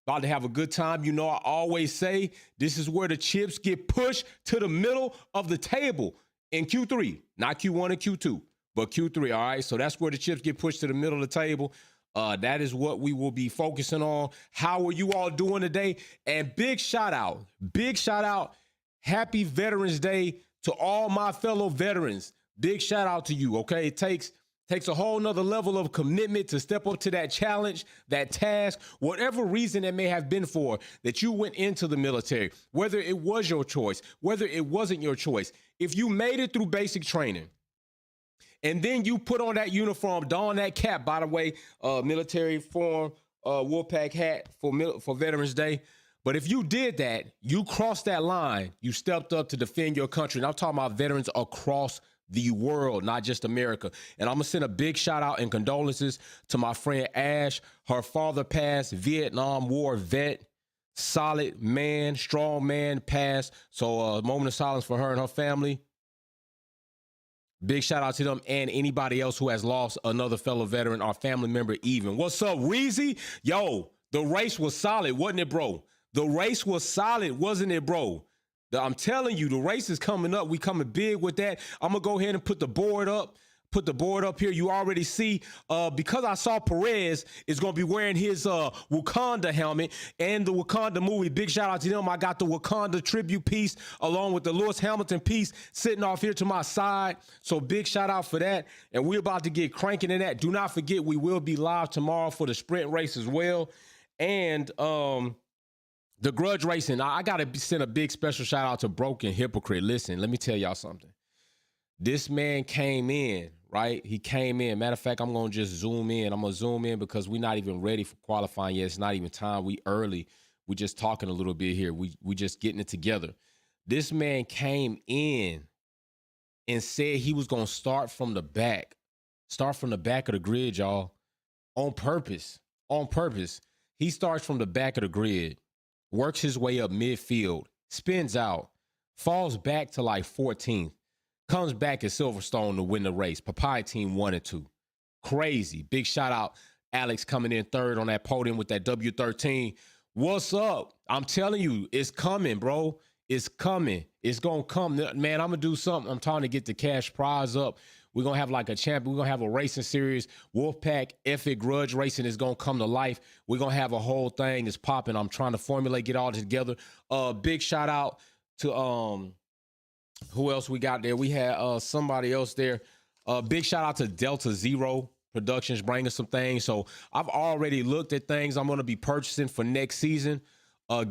About to have a good time. You know, I always say this is where the chips get pushed to the middle of the table in Q3, not Q1 and Q2, but Q3. All right. So that's where the chips get pushed to the middle of the table. That is what we will be focusing on. How are you all doing today? And big shout out, happy Veterans Day to all my fellow veterans. Big shout out to you. Okay. It takes a whole nother level of commitment to step up to that challenge, that task, whatever reason it may have been for that you went into the military, whether it was your choice, whether it wasn't your choice. If you made it through basic training and then you put on that uniform, don that cap, by the way, military form, Wolfpack hat for Veterans Day. But if you did that, you crossed that line, you stepped up to defend your country. And I'm talking about veterans across the world, not just America. And I'm going to send a big shout out and condolences to my friend Ash. Her father passed, Vietnam War vet, solid man, strong man passed. So a moment of silence for her and her family. Big shout out to them and anybody else who has lost another fellow veteran or family member even. What's up, Reezy? Yo, the race was solid, wasn't it, bro? The race was solid, wasn't it, bro? I'm telling you, the race is coming up. We coming big with that. I'm going to go ahead and put the board up. Here. You already see, because I saw Perez is going to be wearing his Wakanda helmet and the Wakanda movie. Big shout out to them. I got the Wakanda tribute piece along with the Lewis Hamilton piece sitting off here to my side. So big shout out for that. And we're about to get cranking in that. Do not forget, we will be live tomorrow for the sprint race as well. And, the grudge racing, I got to send a big special shout out to Broken Hypocrite. Listen, let me tell y'all something. This man came in, right? He came in. Matter of fact, I'm going to just zoom in. I'm going to zoom in because we're not even ready for qualifying yet. It's not even time. We early. We just talking a little bit here. We just getting it together. This man came in and said he was going to start from the back. Start from the back of the grid, y'all. On purpose. On purpose. He starts from the back of the grid. Works his way up midfield, spins out, falls back to like 14th, comes back at Silverstone to win the race. Papaya team 1 and 2. Crazy. Big shout out. Alex coming in third on that podium with that W13. What's up? I'm telling you, it's coming, bro. It's coming. It's going to come. Man, I'm going to do something. I'm trying to get the cash prize up. We're going to have like a champion. We're going to have a racing series. Wolfpack Epic Grudge Racing is going to come to life. We're going to have a whole thing that's popping. I'm trying to formulate, get all together. Big shout out to who else we got there? We had somebody else there. Big shout out to Delta Zero Productions bringing some things. So I've already looked at things I'm going to be purchasing for next season,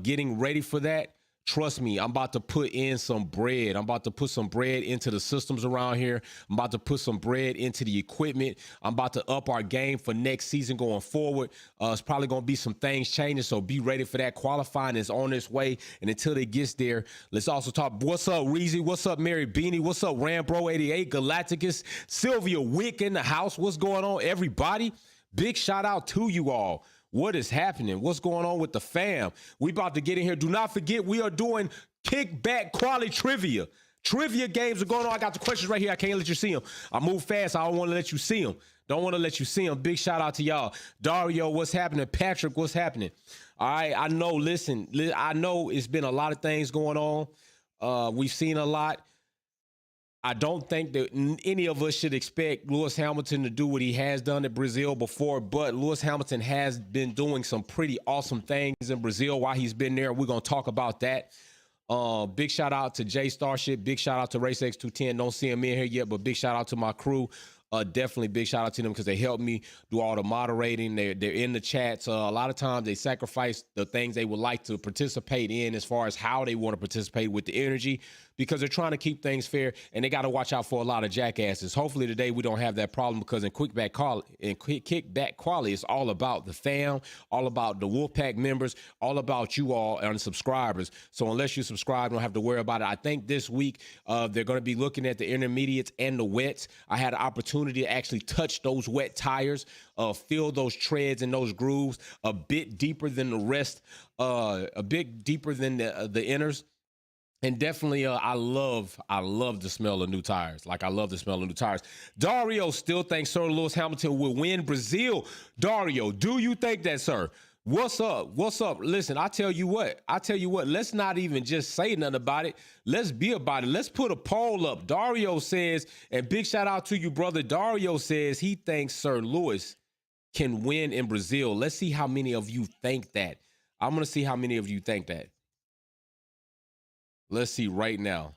getting ready for that. Trust me, I'm about to put in some bread. I'm about to put some bread into the systems around here. I'm about to put some bread into the equipment. I'm about to up our game for next season going forward. It's probably going to be some things changing, so be ready for that. Qualifying is on its way, and until it gets there, let's also talk. What's up, Reezy? What's up, Mary Beanie? What's up, Rambro88, Galacticus, Sylvia Wick in the house? What's going on, everybody? Big shout out to you all. What is happening? What's going on with the fam? We about to get in here. Do not forget, we are doing kickback quality trivia. Trivia games are going on. I got the questions right here. I can't let you see them. I move fast. I don't want to let you see them. Don't want to let you see them. Big shout out to y'all. Dario, what's happening? Patrick, what's happening? All right, I know, listen, I know it's been a lot of things going on. We've seen a lot. I don't think that any of us should expect Lewis Hamilton to do what he has done at Brazil before, but Lewis Hamilton has been doing some pretty awesome things in Brazil while he's been there. We're going to talk about that. Big shout out to Jay Starship. Big shout out to Race X210. Don't see him in here yet, but big shout out to my crew. Definitely big shout out to them because they helped me do all the moderating. They're in the chats. A lot of times they sacrifice the things they would like to participate in as far as how they want to participate with the energy because they're trying to keep things fair, and they got to watch out for a lot of jackasses. Hopefully today we don't have that problem because in kickback quality, it's all about the fam, all about the Wolfpack members, all about you all and subscribers. So unless you subscribe, don't have to worry about it. I think this week they're going to be looking at the intermediates and the wets. I had an opportunity to actually touch those wet tires, feel those treads and those grooves a bit deeper than the rest, a bit deeper than the inners. And definitely, I love the smell of new tires. Like, I love the smell of new tires. Dario still thinks Sir Lewis Hamilton will win Brazil. Dario, do you think that, sir? What's up? What's up? Listen, I tell you what. I tell you what. Let's not even just say nothing about it. Let's be about it. Let's put a poll up. Dario says, and big shout out to you, brother. Dario says he thinks Sir Lewis can win in Brazil. Let's see how many of you think that. I'm gonna see how many of you think that. Let's see right now.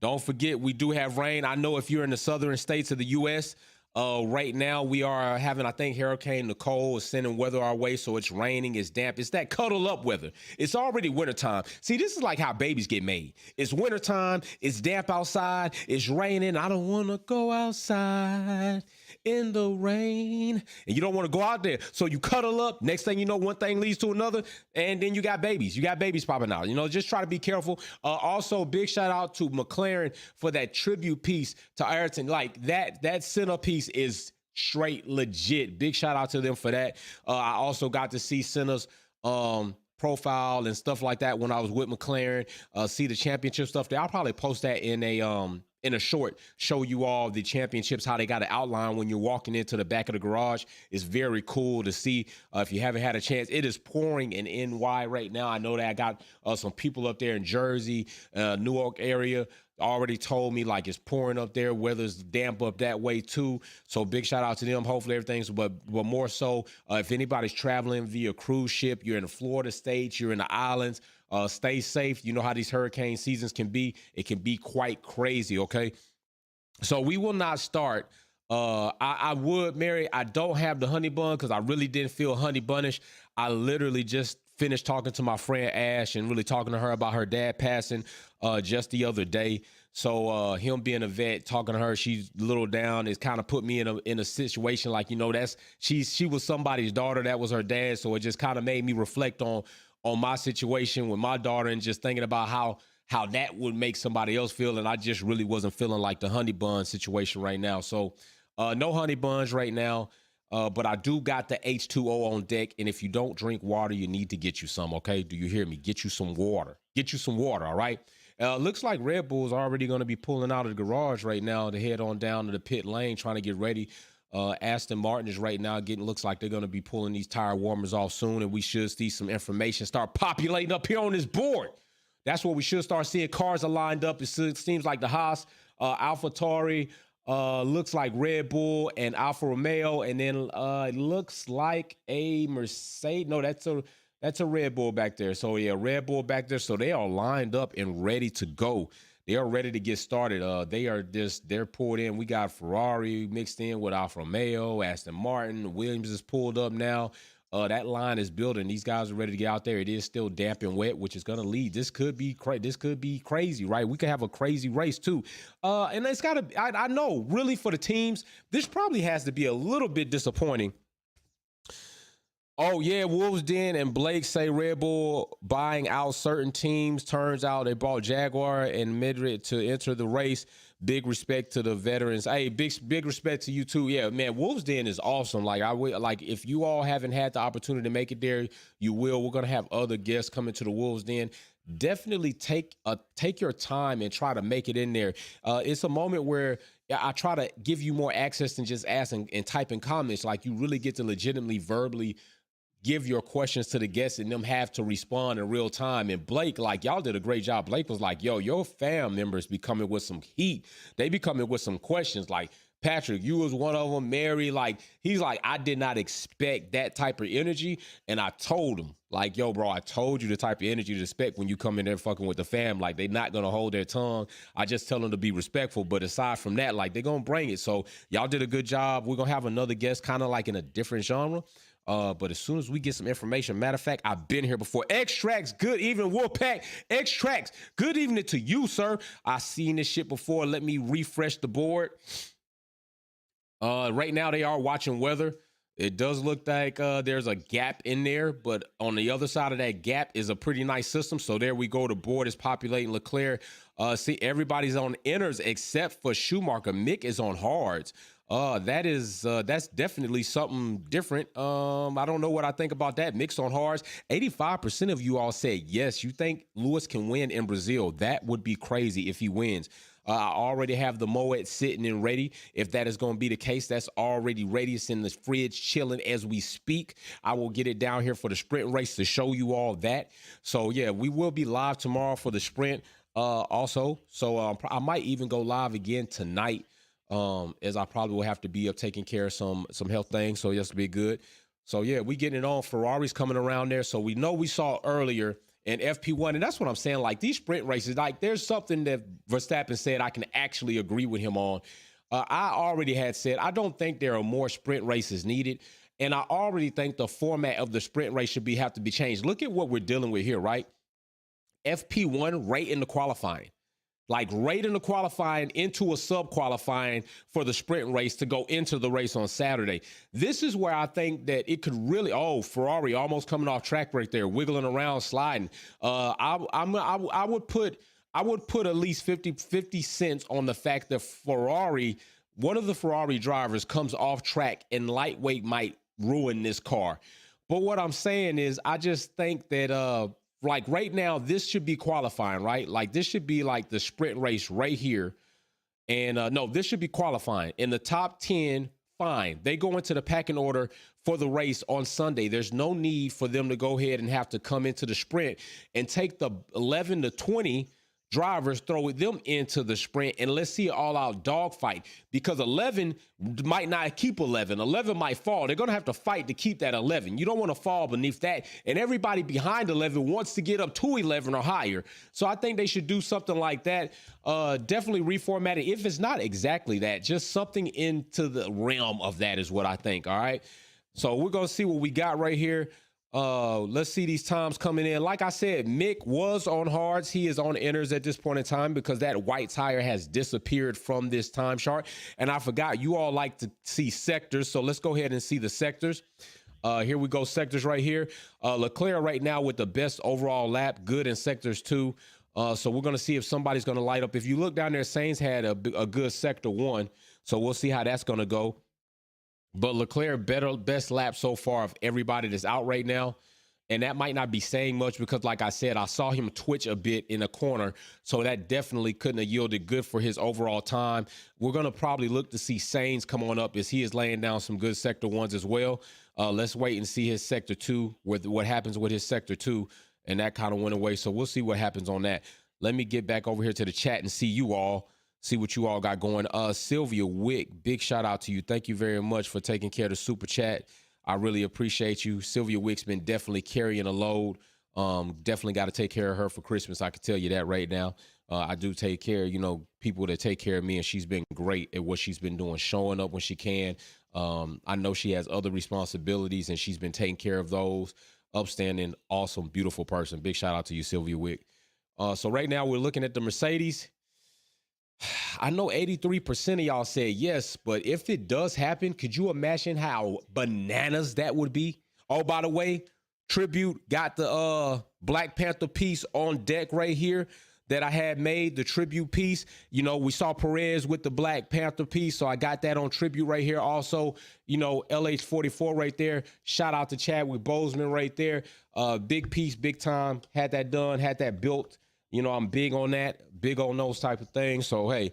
Don't forget, we do have rain. I know if you're in the southern states of the U.S., right now we are having, I think, Hurricane Nicole is sending weather our way, so it's raining, it's damp. It's that cuddle up weather. It's already wintertime. See, this is like how babies get made. It's wintertime, it's damp outside, it's raining. I don't want to go outside in the rain. And you don't want to go out there. So you cuddle up. Next thing you know, one thing leads to another, and then you got babies. You got babies popping out. You know, just try to be careful. Also, big shout out to McLaren for that tribute piece to Ayrton. Like that centerpiece is straight legit. Big shout out to them for that. I also got to see Senna's profile and stuff like that when I was with McLaren. See the championship stuff there. I'll probably post that in a short, show you all the championships, how they got an outline when you're walking into the back of the garage. It's very cool to see. If you haven't had a chance, it is pouring in NY right now. I know that I got some people up there in Jersey, Newark area already told me like it's pouring up there. Weather's damp up that way too. So big shout out to them. Hopefully everything's, but more so, if anybody's traveling via cruise ship, you're in the Florida states, you're in the islands, stay safe. You know how these hurricane seasons can be. It can be quite crazy, okay? So we will not start. I would, Mary, I don't have the honey bun because I really didn't feel honey bunnish. I literally just finished talking to my friend Ash and really talking to her about her dad passing just the other day. So him being a vet, talking to her, she's a little down. It's kind of put me in a situation like, you know, she was somebody's daughter. That was her dad. So it just kind of made me reflect on my situation with my daughter and just thinking about how that would make somebody else feel. And I just really wasn't feeling like the honey bun situation right now. So no honey buns right now. But I do got the H2O on deck. And if you don't drink water, you need to get you some, okay? Do you hear me? Get you some water. Get you some water, all right? Looks like Red Bull's already going to be pulling out of the garage right now to head on down to the pit lane, trying to get ready. Aston Martin is right now looks like they're going to be pulling these tire warmers off soon, and we should see some information start populating up here on this board. That's what we should start seeing. Cars are lined up. It seems like the Haas, AlphaTauri, looks like Red Bull and Alfa Romeo, and then it looks like a Mercedes. No, that's a Red Bull back there. So yeah, Red Bull back there. So they are lined up and ready to go. They are ready to get started. They're pulled in. We got Ferrari mixed in with Alfa Romeo, Aston Martin, Williams is pulled up now. That line is building. These guys are ready to get out there. It is still damp and wet, which is going to lead. This could be crazy, right? We could have a crazy race too. And it's got to. I know, really, for the teams, this probably has to be a little bit disappointing. Oh, yeah, Wolves Den and Blake say Red Bull buying out certain teams. Turns out they bought Jaguar and Madrid to enter the race. Big respect to the veterans. Hey, big respect to you too. Yeah, man, Wolves Den is awesome. Like if you all haven't had the opportunity to make it there, you will. We're gonna have other guests coming to the Wolves Den. Definitely take your time and try to make it in there. It's a moment where I try to give you more access than just asking and typing comments. Like, you really get to legitimately verbally give your questions to the guests and them have to respond in real time. And Blake, like, y'all did a great job. Blake was like, yo, your fam members be coming with some heat. They be coming with some questions. Like, Patrick, you was one of them. Mary, like, he's like, I did not expect that type of energy. And I told him, like, yo, bro, I told you the type of energy to expect when you come in there fucking with the fam. Like, they not going to hold their tongue. I just tell them to be respectful. But aside from that, like, they're going to bring it. So y'all did a good job. We're going to have another guest kind of like in a different genre. But as soon as we get some information, matter of fact, I've been here before. X-Tracks, good evening, Wolfpack. X-Tracks, good evening to you, sir. I seen this shit before. Let me refresh the board. Right now they are watching weather. It does look like there's a gap in there, but on the other side of that gap is a pretty nice system. So there we go. The board is populating. Leclerc. See, everybody's on inners except for Schumacher. Mick is on hards. That's definitely something different. I don't know what I think about that. Mix on hards. 85% of you all said yes. You think Lewis can win in Brazil? That would be crazy if he wins. I already have the Moet sitting and ready. If that is going to be the case, that's already ready. It's in the fridge chilling as we speak. I will get it down here for the sprint race to show you all that. So yeah, we will be live tomorrow for the sprint also. So I might even go live again tonight, as I probably will have to be up taking care of some health things. So yes, be good. So yeah, we getting it on. Ferrari's coming around there. So we know we saw earlier in FP1, and that's what I'm saying. Like these sprint races, like there's something that Verstappen said I can actually agree with him on. I already had said I don't think there are more sprint races needed, and I already think the format of the sprint race should have to be changed. Look at what we're dealing with here, right? FP1 right in the qualifying. Like right in the qualifying into a sub-qualifying for the sprint race to go into the race on Saturday. This is where I think that it could really, Ferrari almost coming off track right there, wiggling around, sliding. I would put at least 50 cents on the fact that one of the Ferrari drivers comes off track and lightweight might ruin this car. But what I'm saying is I just think that like right now, this should be qualifying, right? Like this should be like the sprint race right here. And no, this should be qualifying. In the top 10, fine. They go into the packing order for the race on Sunday. There's no need for them to go ahead and have to come into the sprint and take the 11 to 20 drivers, throw them into the sprint, and let's see an all-out dogfight, because 11 might not keep 11. 11 might fall. They're going to have to fight to keep that 11. You don't want to fall beneath that, and everybody behind 11 wants to get up to 11 or higher. So I think they should do something like that. Definitely reformat it. If it's not exactly that, just something into the realm of that is what I think, all right? So we're going to see what we got right here. Let's see these times coming in. Like I said, Mick was on hards. He is on inners at this point in time because that white tire has disappeared from this time chart. And I forgot, you all like to see sectors. So let's go ahead and see the sectors. Here we go, sectors right here. Leclerc right now with the best overall lap, good in sectors 2. So we're going to see if somebody's going to light up. If you look down there, Sainz had a good sector 1. So we'll see how that's going to go. But Leclerc, best lap so far of everybody that's out right now. And that might not be saying much because, like I said, I saw him twitch a bit in the corner. So that definitely couldn't have yielded good for his overall time. We're going to probably look to see Sainz come on up as he is laying down some good sector 1s as well. Let's wait and see his sector 2, with what happens with his sector 2. And that kind of went away. So we'll see what happens on that. Let me get back over here to the chat and see you all. See what you all got going. Sylvia Wick, big shout out to you. Thank you very much for taking care of the super chat. I really appreciate you. Sylvia Wick's been definitely carrying a load. Definitely got to take care of her for Christmas. I can tell you that right now. I do take care of, people that take care of me, and she's been great at what she's been doing, showing up when she can. I know she has other responsibilities, and she's been taking care of those. Upstanding, awesome, beautiful person. Big shout out to you, Sylvia Wick. So right now we're looking at the Mercedes. I know 83% of y'all said yes, but if it does happen, could you imagine how bananas that would be? Oh, by the way, Tribute got the Black Panther piece on deck right here that I had made, the Tribute piece. We saw Perez with the Black Panther piece, so I got that on Tribute right here. Also, LH44 right there. Shout out to Chadwick Boseman right there. Big piece, big time. Had that done, had that built. I'm big on that, big on those type of things. So, hey,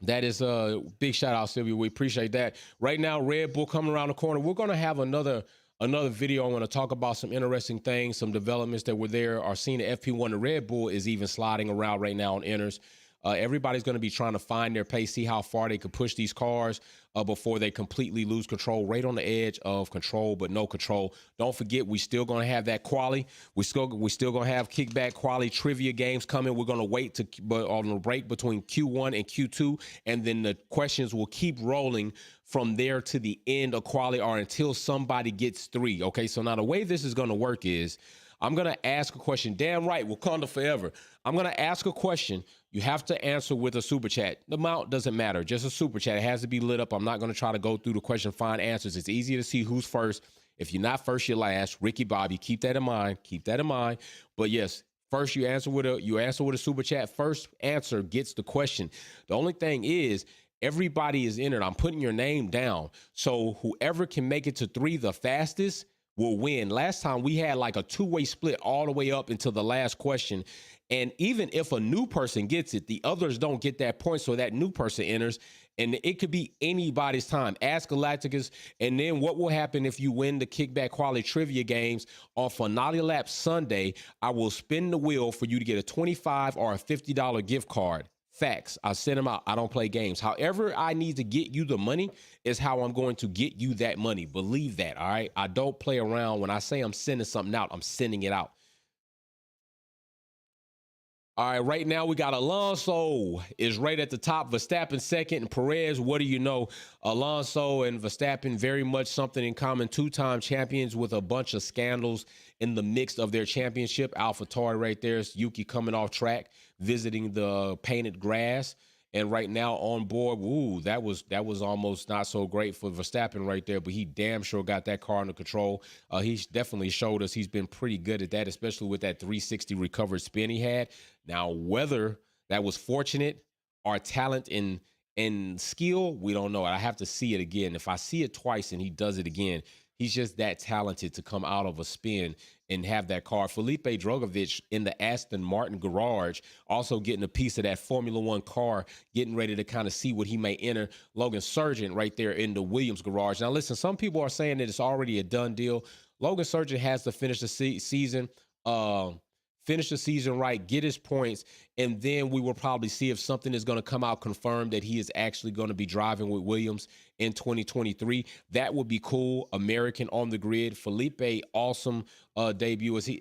that is a big shout out, Sylvia. We appreciate that. Right now, Red Bull coming around the corner. We're going to have another video. I want to talk about some interesting things, some developments that were there. Are seeing the FP1. The Red Bull is even sliding around right now on inners. Everybody's going to be trying to find their pace, see how far they can push these cars before they completely lose control, right on the edge of control, but no control. Don't forget, we still going to have that quali. We still going to have kickback quali trivia games coming. We're going to wait on the break between Q1 and Q2, and then the questions will keep rolling from there to the end of quali or until somebody gets 3. Okay, so now the way this is going to work is I'm going to ask a question. Damn right, Wakanda forever. I'm going to ask a question. You have to answer with a super chat. The amount doesn't matter. Just a super chat. It has to be lit up. I'm not going to try to go through the question, find answers. It's easy to see who's first. If you're not first, you're last. Ricky Bobby, keep that in mind. Keep that in mind. But yes, first you answer with a super chat. First answer gets the question. The only thing is, everybody is in it. I'm putting your name down. So whoever can make it to 3 the fastest will win. Last time we had like a two-way split all the way up until the last question. And even if a new person gets it, the others don't get that point. So that new person enters, and it could be anybody's time. Ask Galacticus. And then what will happen if you win the Kickback Quality Trivia Games on Finale Lap Sunday? I will spin the wheel for you to get a $25 or a $50 gift card. Facts. I send them out. I don't play games. However I need to get you the money is how I'm going to get you that money. Believe that, all right? I don't play around. When I say I'm sending something out, I'm sending it out. All right, right now we got Alonso is right at the top, Verstappen second, and Perez, what do you know? Alonso and Verstappen, very much something in common, two-time champions with a bunch of scandals in the mix of their championship. AlphaTauri right there, Yuki coming off track, visiting the painted grass. And right now on board, ooh, that was almost not so great for Verstappen right there, but he damn sure got that car under control. He's definitely showed us he's been pretty good at that, especially with that 360 recovered spin he had. Now, whether that was fortunate or talent and skill, we don't know. I have to see it again. If I see it twice and he does it again, he's just that talented to come out of a spin and have that car. Felipe Drugovich in the Aston Martin garage, also getting a piece of that Formula One car, getting ready to kind of see what he may enter. Logan Sargent right there in the Williams garage. Now, listen, some people are saying that it's already a done deal. Logan Sargent has to finish the season. Finish the season right, get his points, and then we will probably see if something is going to come out confirmed that he is actually going to be driving with Williams in 2023. That would be cool. American on the grid. Felipe, awesome debut as he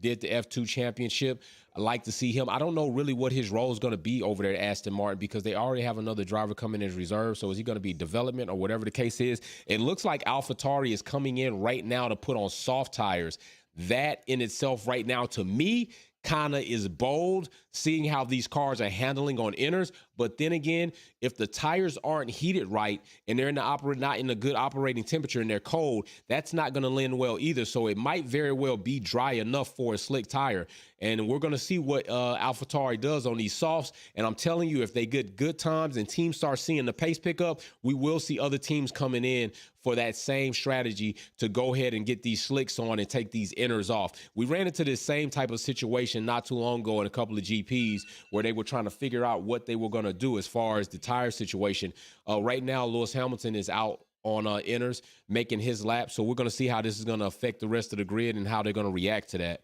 did the F2 championship. I like to see him. I don't know really what his role is going to be over there at Aston Martin because they already have another driver coming as reserve. So is he going to be development or whatever the case is? It looks like AlphaTauri is coming in right now to put on soft tires. That in itself right now, to me, kind of is bold, seeing how these cars are handling on inners. But then again, if the tires aren't heated right and they're not in a good operating temperature and they're cold, that's not going to lend well either. So it might very well be dry enough for a slick tire. And we're going to see what AlphaTauri does on these softs. And I'm telling you, if they get good times and teams start seeing the pace pick up, we will see other teams coming in for that same strategy to go ahead and get these slicks on and take these inners off. We ran into this same type of situation not too long ago in a couple of GPs where they were trying to figure out what they were going to do as far as the tire situation. Right now, Lewis Hamilton is out on inners making his lap. So we're going to see how this is going to affect the rest of the grid and how they're going to react to that.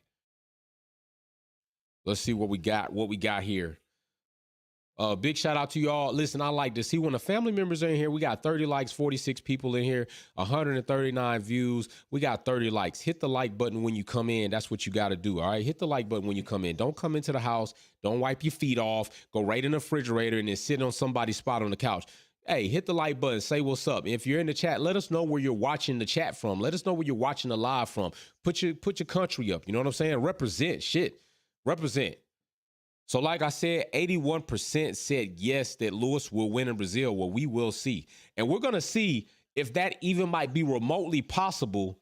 Let's see what we got here. Big shout out to y'all. Listen, I like to see when the family members are in here. We got 30 likes, 46 people in here, 139 views. We got 30 likes. Hit the like button when you come in. That's what you got to do. All right. Hit the like button when you come in. Don't come into the house. Don't wipe your feet off. Go right in the refrigerator and then sit on somebody's spot on the couch. Hey, hit the like button. Say what's up. If you're in the chat, let us know where you're watching the chat from. Let us know where you're watching the live from. Put your country up. You know what I'm saying? Represent shit. Represent. So like I said, 81% said yes, that Lewis will win in Brazil. Well, we will see. And we're going to see if that even might be remotely possible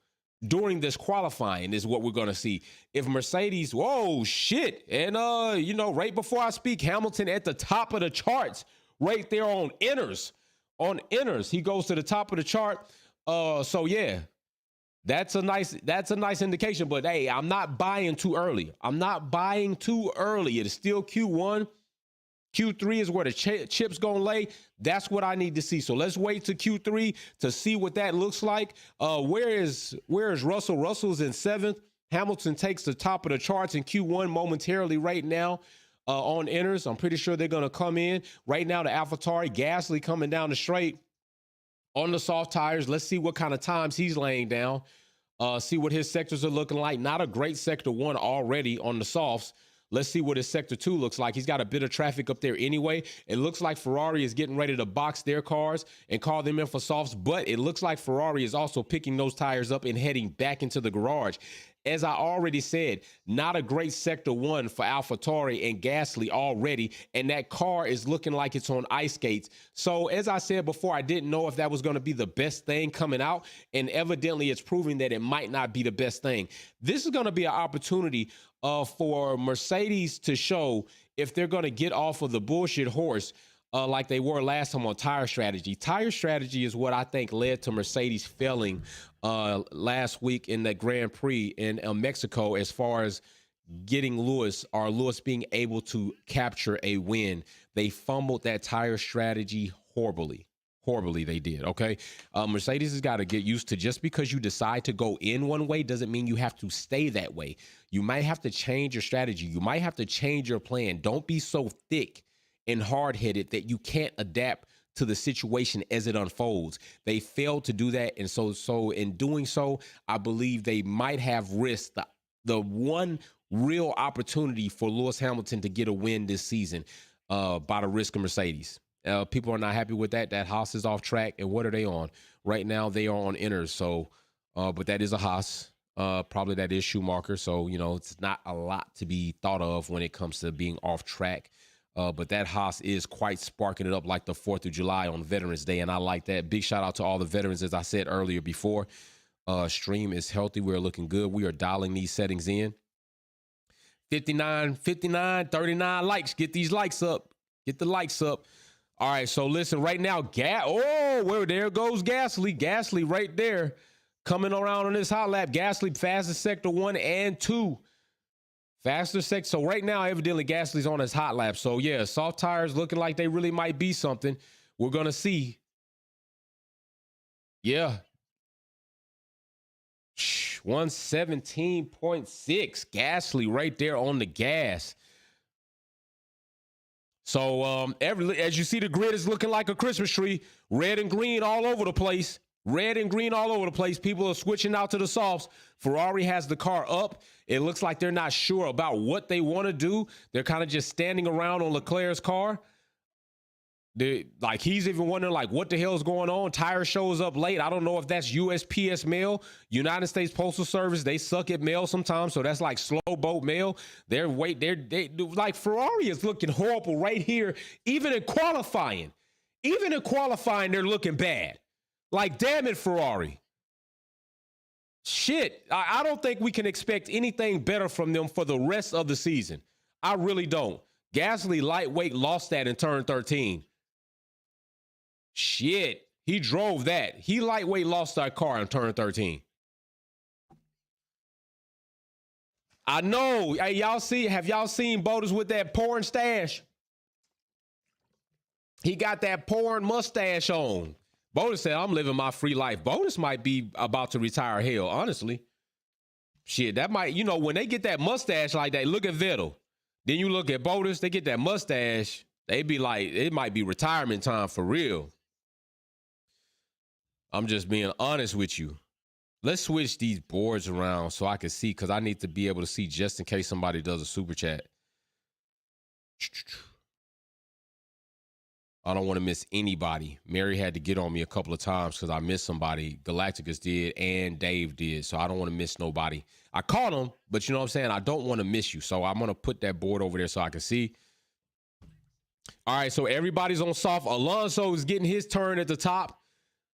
during this qualifying is what we're going to see. If Mercedes, whoa, shit. And, right before I speak, Hamilton at the top of the charts right there on inners. On inners, he goes to the top of the chart. So, yeah. That's a nice indication, but hey, I'm not buying too early. It is still Q1. Q3 is where the chips gonna lay. That's what I need to see. So let's wait to Q3 to see what that looks like. Where is Russell? Russell's in 7th. Hamilton takes the top of the charts in Q1 momentarily right now. On inners, I'm pretty sure they're gonna come in right now. The AlphaTauri, Gasly coming down the straight on the soft tires. Let's see what kind of times he's laying down. See what his sectors are looking like. Not a great sector 1 already on the softs. Let's see what his sector 2 looks like. He's got a bit of traffic up there anyway. It looks like Ferrari is getting ready to box their cars and call them in for softs, but it looks like Ferrari is also picking those tires up and heading back into the garage. As I already said, not a great sector 1 for AlphaTauri and Gasly already, and that car is looking like it's on ice skates. So as I said before, I didn't know if that was going to be the best thing coming out, and evidently it's proving that it might not be the best thing. This is going to be an opportunity for Mercedes to show if they're going to get off of the bullshit horse like they were last time on tire strategy. Tire strategy is what I think led to Mercedes failing last week in the Grand Prix in Mexico, as far as getting Lewis being able to capture a win. They fumbled that tire strategy horribly. Horribly, they did. Okay. Mercedes has got to get used to, just because you decide to go in one way doesn't mean you have to stay that way. You might have to change your strategy. You might have to change your plan. Don't be so thick and hard-headed that you can't adapt to the situation as it unfolds. They failed to do that. And so in doing so, I believe they might have risked the one real opportunity for Lewis Hamilton to get a win this season by the risk of Mercedes. People are not happy with that. That Haas is off track. And what are they on? Right now, they are on inners. So, but that is a Haas. Probably that is Schumacher. So, it's not a lot to be thought of when it comes to being off track. But that Haas is quite sparking it up like the 4th of July on Veterans Day. And I like that. Big shout out to all the veterans, as I said earlier before. Stream is healthy. We're looking good. We are dialing these settings in. 59, 39 likes. Get these likes up. Get the likes up. All right, so listen, right now, there goes Gasly. Gasly right there coming around on this hot lap. Gasly fastest sector 1 and 2. Faster sector. So right now, evidently, Gasly's on his hot lap. So, yeah, soft tires looking like they really might be something. We're going to see. Yeah. 117.6. Gasly right there on the gas. So as you see, the grid is looking like a Christmas tree. Red and green all over the place. Red and green all over the place. People are switching out to the softs. Ferrari has the car up. It looks like they're not sure about what they want to do. They're kind of just standing around on Leclerc's car. He's even wondering, what the hell is going on? Tire shows up late. I don't know if that's USPS mail. United States Postal Service, they suck at mail sometimes, so that's like slow boat mail. Ferrari is looking horrible right here, even in qualifying. Even in qualifying, they're looking bad. Damn it, Ferrari. Shit, I don't think we can expect anything better from them for the rest of the season. I really don't. Gasly lightweight lost that in turn 13. Shit, he drove that. He lightweight lost that car in turn 13. I know. Hey, have y'all seen Bottas with that porn stash? He got that porn mustache on. Bottas said, I'm living my free life. Bottas might be about to retire hell, honestly. Shit, that might, when they get that mustache like that, look at Vettel. Then you look at Bottas, they get that mustache. They be like, it might be retirement time for real. I'm just being honest with you. Let's switch these boards around so I can see, because I need to be able to see just in case somebody does a super chat. I don't want to miss anybody. Mary had to get on me a couple of times because I missed somebody. Galacticus did and Dave did, so I don't want to miss nobody. I caught them, but you know what I'm saying? I don't want to miss you, so I'm going to put that board over there so I can see. All right, so everybody's on soft. Alonso is getting his turn at the top.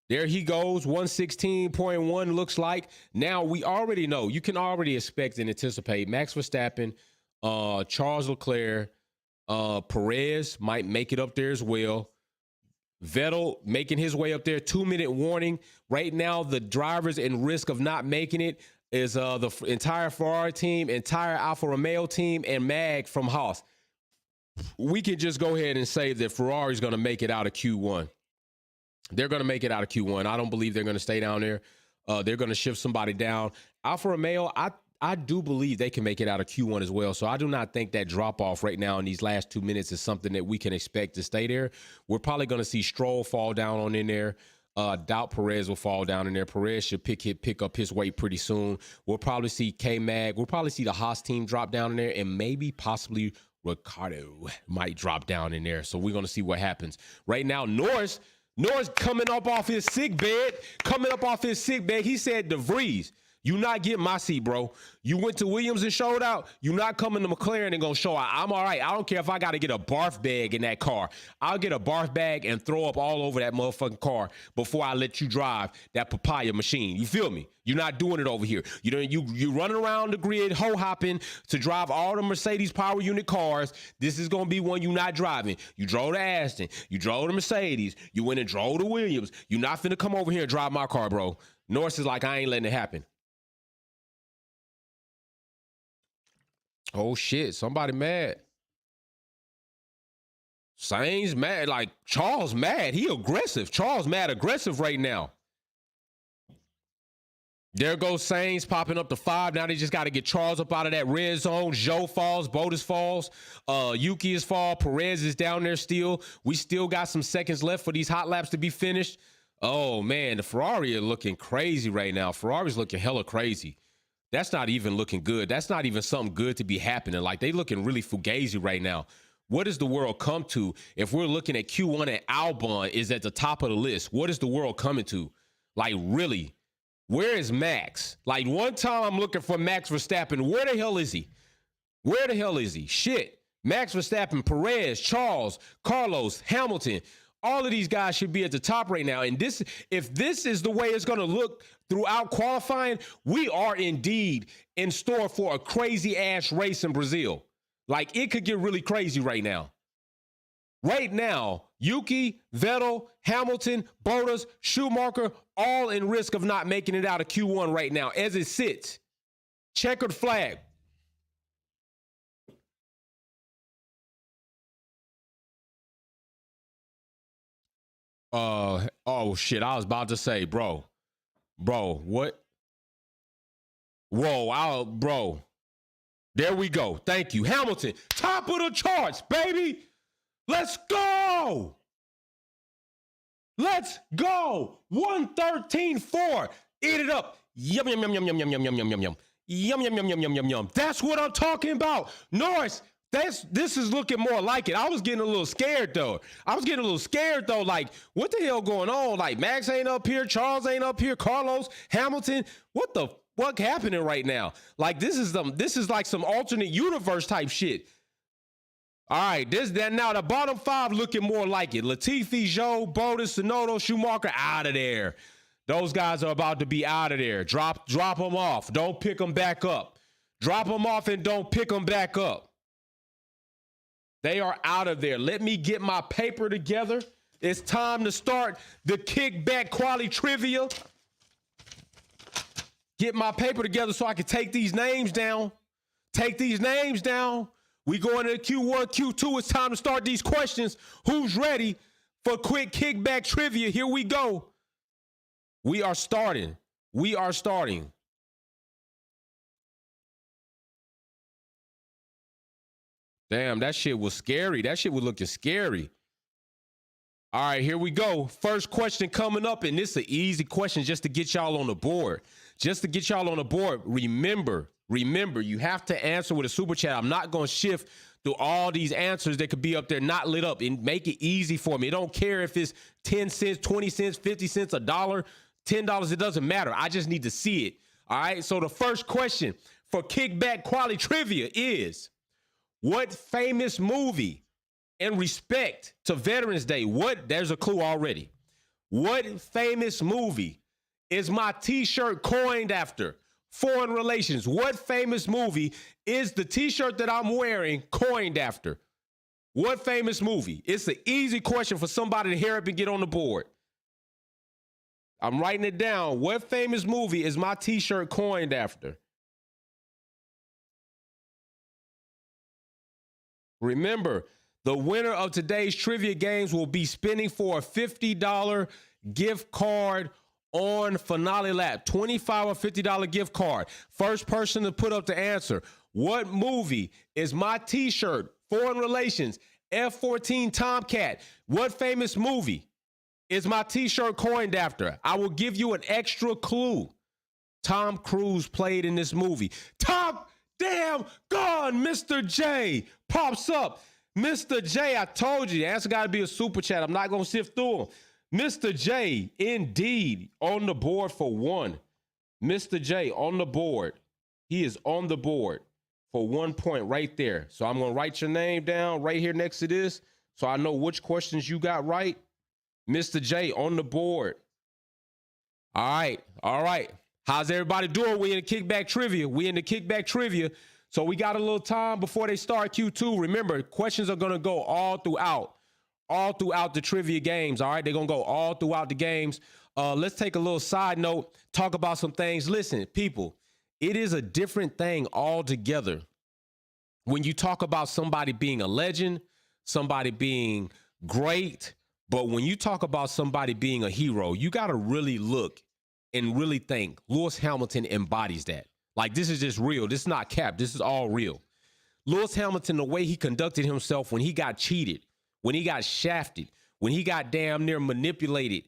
There he goes, 116.1 looks like. Now, we already know, you can already expect and anticipate Max Verstappen, Charles Leclerc, Perez might make it up there as well. Vettel making his way up there, 2-minute warning. Right now, the drivers in risk of not making it is the entire Ferrari team, entire Alfa Romeo team, and Mag from Haas. We can just go ahead and say that Ferrari's going to make it out of Q1. They're going to make it out of Q1. I don't believe they're going to stay down there. They're going to shift somebody down. Alfa Romeo, I do believe they can make it out of Q1 as well. So I do not think that drop-off right now in these last 2 minutes is something that we can expect to stay there. We're probably going to see Stroll fall down on in there. Doubt Perez will fall down in there. Perez should pick up his weight pretty soon. We'll probably see K-Mag. We'll probably see the Haas team drop down in there, and maybe possibly Ricciardo might drop down in there. So we're going to see what happens. Right now, Norris coming up off his sick bed. He said De Vries. You not getting my seat, bro. You went to Williams and showed out. You not coming to McLaren and gonna show out. I'm all right. I don't care if I got to get a barf bag in that car. I'll get a barf bag and throw up all over that motherfucking car before I let you drive that papaya machine. You feel me? You're not doing it over here. You running around the grid, ho hopping to drive all the Mercedes power unit cars. This is gonna be one you not driving. You drove the Aston. You drove the Mercedes. You went and drove the Williams. You not finna come over here and drive my car, bro. Norris is like, I ain't letting it happen. Oh shit, somebody mad. Sainz mad, like Charles mad. He aggressive. Charles mad aggressive right now. There goes Sainz popping up to 5. Now they just got to get Charles up out of that red zone. Joe falls, Bottas falls, Yuki is fall, Perez is down there still. We still got some seconds left for these hot laps to be finished. Oh man, the Ferrari are looking crazy right now. Ferrari's looking hella crazy. That's not even looking good. That's not even something good to be happening. Like, they looking really fugazi right now. What does the world come to if we're looking at Q1 and Albon is at the top of the list? What is the world coming to? Like, really? Where is Max? Like, one time I'm looking for Max Verstappen. Where the hell is he? Where the hell is he? Shit. Max Verstappen, Perez, Charles, Carlos, Hamilton. All of these guys should be at the top right now. And if this is the way it's going to look throughout qualifying, we are indeed in store for a crazy ass race in Brazil. Like, it could get really crazy right now. Right now, Yuki, Vettel, Hamilton, Bottas, Schumacher, all in risk of not making it out of Q1 right now as it sits. Checkered flag. Oh shit, I was about to say, bro, what? Whoa, bro. There we go. Thank you. Hamilton, top of the charts, baby. Let's go. Let's go. 113.4. Eat it up. Yum, yum, yum, yum, yum, yum, yum, yum, yum, yum, yum. Yum, yum, yum, yum, yum, yum, yum. That's what I'm talking about. Norris, this is looking more like it. I was getting a little scared, though. Like, what the hell going on? Like, Max ain't up here. Charles ain't up here. Carlos, Hamilton. What the fuck happening right now? Like, this is like some alternate universe type shit. All right, now the bottom 5 looking more like it. Latifi, Joe, Bottas, Tsunoda, Schumacher, out of there. Those guys are about to be out of there. Drop them off. Don't pick them back up. Drop them off and don't pick them back up. They are out of there. Let me get my paper together. It's time to start the kickback quality trivia. Get my paper together so I can take these names down. We going to Q1, Q2. It's time to start these questions. Who's ready for quick kickback trivia? Here we go. We are starting. Damn, that shit was scary. That shit was looking scary. All right, here we go. First question coming up, and this is an easy question just to get y'all on the board. Remember, you have to answer with a super chat. I'm not going to shift through all these answers that could be up there not lit up, and make it easy for me. I don't care if it's 10 cents, 20 cents, 50 cents, $1, $10. It doesn't matter. I just need to see it. All right, so the first question for kickback quality trivia is, what famous movie, in respect to Veterans Day, there's a clue already. What famous movie is my t-shirt coined after? Foreign relations. What famous movie is the t-shirt that I'm wearing coined after? What famous movie? It's an easy question for somebody to hear up and get on the board. I'm writing it down. What famous movie is my t-shirt coined after? Remember, the winner of today's trivia games will be spinning for a $50 gift card on Finale Lap. $25 or $50 gift card. First person to put up the answer. What movie is my t-shirt, Foreign Relations, F-14 Tomcat? What famous movie is my t-shirt coined after? I will give you an extra clue. Tom Cruise played in this movie. Top damn gun, Mr. J pops up. Mr. J, I told you, the answer got to be a super chat. I'm not going to sift through them. Mr. J, indeed, on the board for 1. Mr. J on the board. He is on the board for 1 point right there. So I'm going to write your name down right here next to this so I know which questions you got right. Mr. J on the board. All right. All right. How's everybody doing? We in the kickback trivia. So we got a little time before they start Q2. Remember, questions are going to go all throughout the trivia games. All right. They're going to go all throughout the games. Let's take a little side note, talk about some things. Listen, people, it is a different thing altogether when you talk about somebody being a legend, somebody being great. But when you talk about somebody being a hero, you got to really look and really think. Lewis Hamilton embodies that. Like, this is just real. This is not cap. This is all real. Lewis Hamilton, the way he conducted himself when he got cheated, when he got shafted, when he got damn near manipulated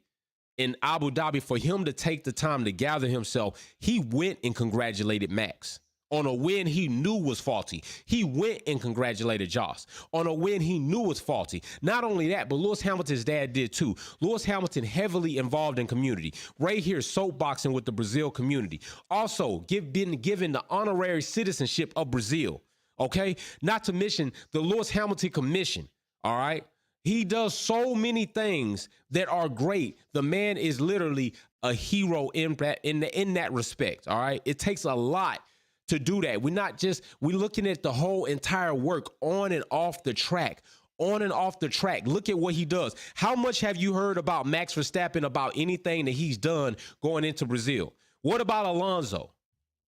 in Abu Dhabi, for him to take the time to gather himself, he went and congratulated Max on a win he knew was faulty. He went and congratulated Joss on a win he knew was faulty. Not only that, but Lewis Hamilton's dad did too. Lewis Hamilton heavily involved in community. Right here, soapboxing with the Brazil community. Also, been given the honorary citizenship of Brazil. Okay? Not to mention the Lewis Hamilton Commission. All right? He does so many things that are great. The man is literally a hero in that respect. All right? It takes a lot to do that. We're looking at the whole entire work on and off the track. Look at what he does. How much have you heard about Max Verstappen, about anything that he's done going into Brazil? What about Alonso?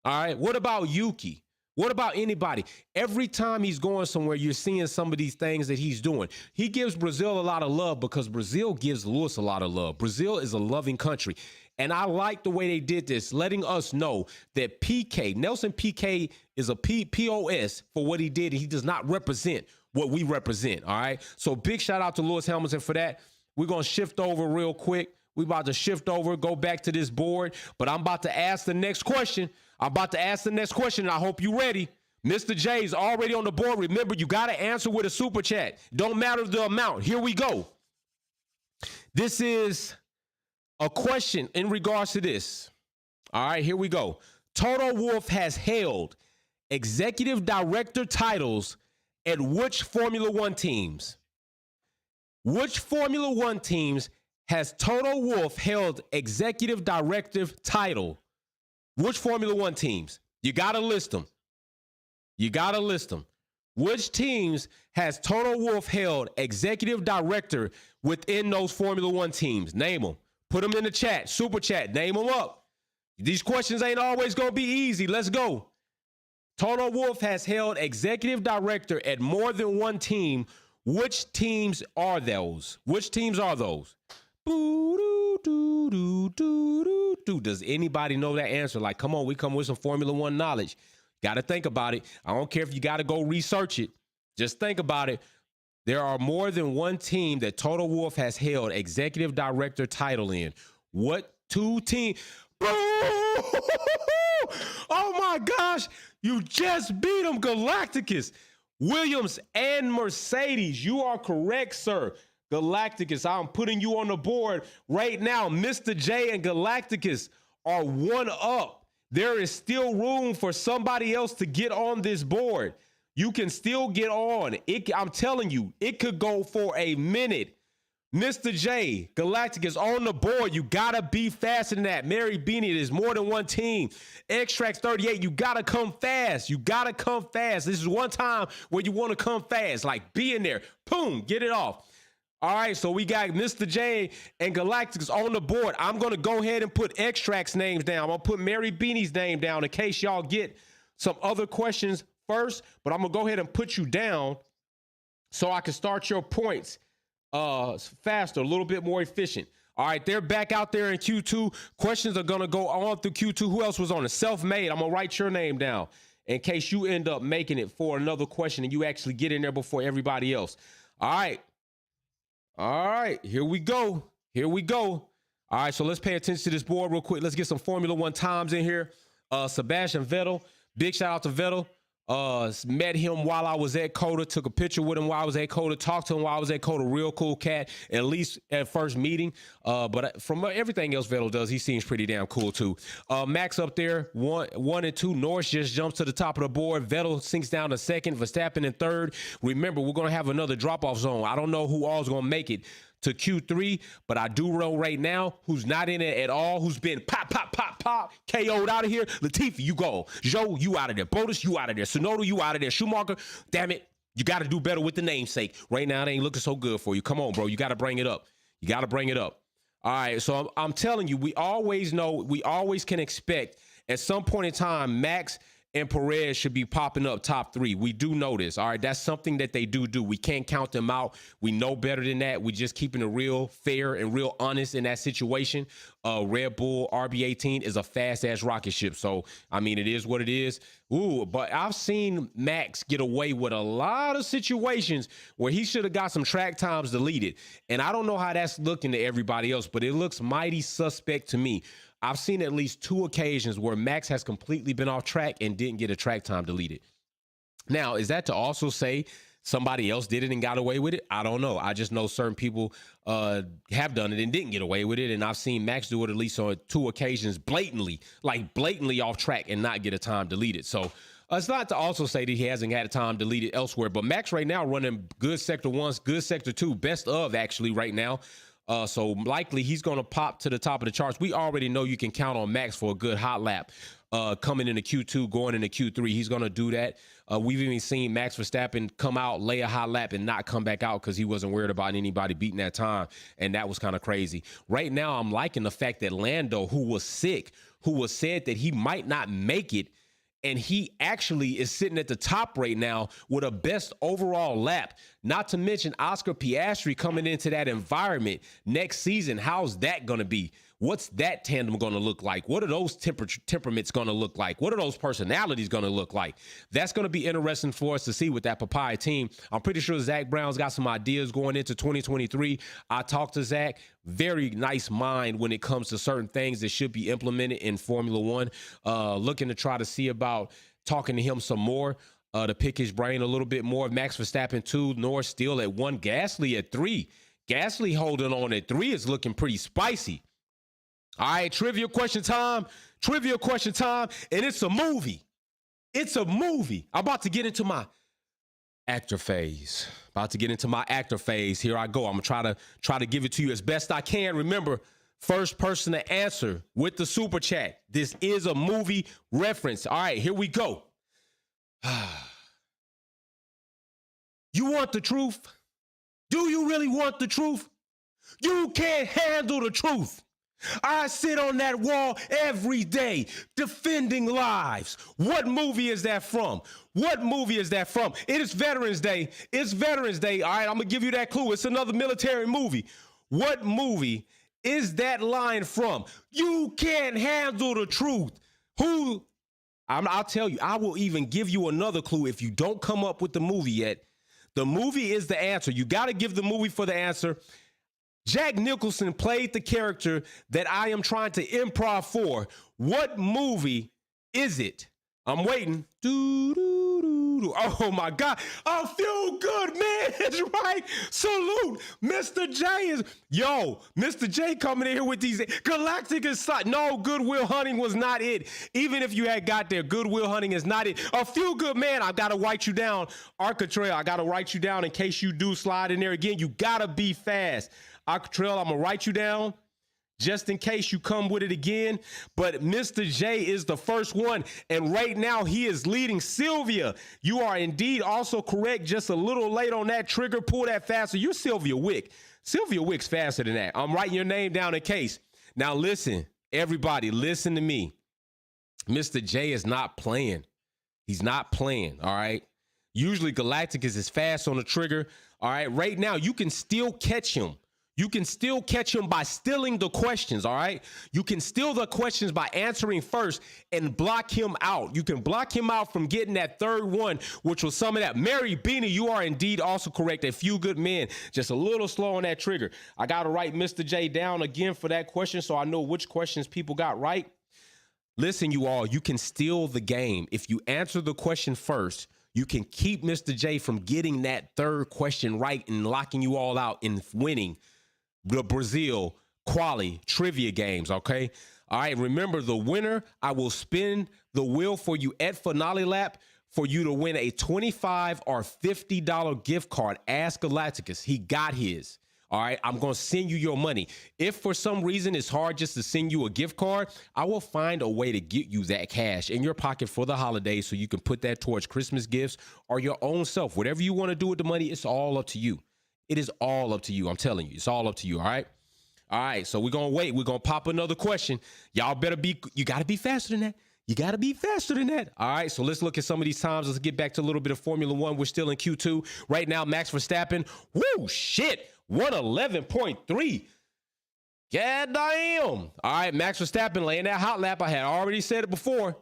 All right. What about Yuki? What about anybody? Every time he's going somewhere, you're seeing some of these things that he's doing. He gives Brazil a lot of love because Brazil gives Lewis a lot of love. Brazil is a loving country. And I like the way they did this, letting us know that Nelson Piquet is a POS for what he did. And he does not represent what we represent. All right. So big shout out to Lewis Hamilton for that. We're going to shift over real quick. We're about to shift over, go back to this board. But I'm about to ask the next question. And I hope you're ready. Mr. J is already on the board. Remember, you got to answer with a super chat. Don't matter the amount. Here we go. This is a question in regards to this. All right, here we go. Toto Wolff has held executive director titles at which Formula One teams? Which Formula One teams has Toto Wolff held executive director title? Which Formula One teams? You got to list them. Which teams has Toto Wolff held executive director within those Formula One teams? Name them. Put them in the chat, super chat. Name them up. These questions ain't always going to be easy. Let's go. Toto Wolff has held executive director at more than one team. Which teams are those? Does anybody know that answer? Like, come on, we come with some Formula One knowledge. Got to think about it. I don't care if you got to go research it. Just think about it. There are more than one team that Toto Wolff has held executive director title in. What two teams? Oh my gosh, you just beat them, Galacticus. Williams and Mercedes. You are correct, sir. Galacticus, I'm putting you on the board right now. Mr. J and Galacticus are one up. There is still room for somebody else to get on this board. You can still get on. I'm telling you, it could go for a minute. Mr. J, Galacticus on the board. You got to be faster than that. Mary Beanie, there's more than one team. Extracts 38, you got to come fast. This is one time where you want to come fast. Like, be in there. Boom, get it off. All right, so we got Mr. J and Galacticus on the board. I'm going to go ahead and put Extract's names down. I'm going to put Mary Beanie's name down in case y'all get some other questions first. But I'm going to go ahead and put you down so I can start your points faster, a little bit more efficient. All right, they're back out there in Q2. Questions are going to go on through Q2. Who else was on it? Self-made. I'm going to write your name down in case you end up making it for another question and you actually get in there before everybody else. All right, here we go. All right, so let's pay attention to this board real quick. Let's get some Formula One times in here. Sebastian Vettel, big shout out to Vettel. Met him while I was at Coda, took a picture with him while I was at Coda, talked to him while I was at Coda. Real cool cat, at least at first meeting. But from everything else Vettel does, he seems pretty damn cool too. Max up there, one and two. Norris just jumps to the top of the board. Vettel sinks down to second. Verstappen in third. Remember, we're gonna have another drop-off zone. I don't know who all's gonna make it to Q3, but I do know right now who's not in it at all, who's been pop, KO'd out of here. Latifi, you go. Joe, you out of there. Bottas, you out of there. Tsunoda, you out of there. Schumacher, damn it. You got to do better with the namesake. Right now, it ain't looking so good for you. Come on, bro. You got to bring it up. You got to bring it up. All right, so I'm telling you, we always can expect at some point in time, Max and Perez should be popping up top three. We do know this. All right, that's something that they do. We can't count them out. We know better than that. We just keeping it real fair and real honest in that situation. Red Bull RB18 is a fast-ass rocket ship. So, I mean, it is what it is. Ooh, but I've seen Max get away with a lot of situations where he should have got some track times deleted. And I don't know how that's looking to everybody else, but it looks mighty suspect to me. I've seen at least 2 occasions where Max has completely been off track and didn't get a track time deleted. Now, is that to also say somebody else did it and got away with it? I don't know. I just know certain people have done it and didn't get away with it. And I've seen Max do it at least on 2 occasions blatantly off track and not get a time deleted. So it's not to also say that he hasn't had a time deleted elsewhere, but Max right now running good sector 1, good sector 2, best of actually right now. So likely he's going to pop to the top of the charts. We already know you can count on Max for a good hot lap coming into Q2, going into Q3. He's going to do that. We've even seen Max Verstappen come out, lay a hot lap, and not come back out because he wasn't worried about anybody beating that time. And that was kind of crazy. Right now, I'm liking the fact that Lando, who was sick, who was said that he might not make it, and he actually is sitting at the top right now with a best overall lap. Not to mention Oscar Piastri coming into that environment next season. How's that going to be? What's that tandem going to look like? What are those temperaments going to look like? What are those personalities going to look like? That's going to be interesting for us to see with that Papaya team. I'm pretty sure Zach Brown's got some ideas going into 2023. I talked to Zach. Very nice mind when it comes to certain things that should be implemented in Formula One. Looking to try to see about talking to him some more, to pick his brain a little bit more. Max Verstappen 2, Norris still at 1, Gasly at 3. Gasly holding on at 3 is looking pretty spicy. All right, trivia question time. And it's a movie. I'm about to get into my actor phase. Here I go. I'm gonna try to give it to you as best I can. Remember, first person to answer with the super chat. This is a movie reference. All right, here we go. You want the truth? Do you really want the truth? You can't handle the truth. I sit on that wall every day defending lives. What movie is that from? It is Veterans Day. All right, I'm going to give you that clue. It's another military movie. What movie is that line from? You can't handle the truth. I'll tell you, I will even give you another clue if you don't come up with the movie yet. The movie is the answer. You got to give the movie for the answer. Jack Nicholson played the character that I am trying to improv for. What movie is it? I'm waiting. Oh, my God. I feel good, man. That's right. Salute. Mr. J Mr. J coming in here with these Galactic aside. No, Good Will Hunting was not it. Even if you had got there, Good Will Hunting is not it. A feel good, man. I got to write you down. Arcatrail, I got to write you down in case you do slide in there again. You got to be fast. Arcatrail, I'm going to write you down just in case you come with it again. But Mr. J is the first one, and right now he is leading. Sylvia, you are indeed also correct, just a little late on that trigger. Pull that faster. You're Sylvia Wick. Sylvia Wick's faster than that. I'm writing your name down in case. Now listen, everybody, listen to me. Mr. J is not playing. He's not playing, all right? Usually Galactic is as fast on the trigger, all right? Right now, you can still catch him. You can still catch him by stealing the questions, all right? You can steal the questions by answering first and block him out. You can block him out from getting that third one, which will sum it up. Mary Beanie, you are indeed also correct. A few good men, just a little slow on that trigger. I got to write Mr. J down again for that question so I know which questions people got right. Listen, you all, you can steal the game. If you answer the question first, you can keep Mr. J from getting that third question right and locking you all out and winning the Brazil quali trivia games, okay? All right, remember the winner, I will spin the wheel for you at Finale Lap for you to win a $25 or $50 gift card. Ask Galacticus. He got his. All right, I'm going to send you your money. If for some reason it's hard just to send you a gift card, I will find a way to get you that cash in your pocket for the holidays so you can put that towards Christmas gifts or your own self. Whatever you want to do with the money, it's all up to you. It is all up to you. I'm telling you, it's all up to you. All right. All right. So we're going to wait. We're going to pop another question. Y'all better be, you got to be faster than that. You got to be faster than that. All right, so let's look at some of these times. Let's get back to a little bit of Formula One. We're still in Q2. Right now, Max Verstappen, woo, shit, 111.3. God damn. All right, Max Verstappen laying that hot lap. I had already said it before.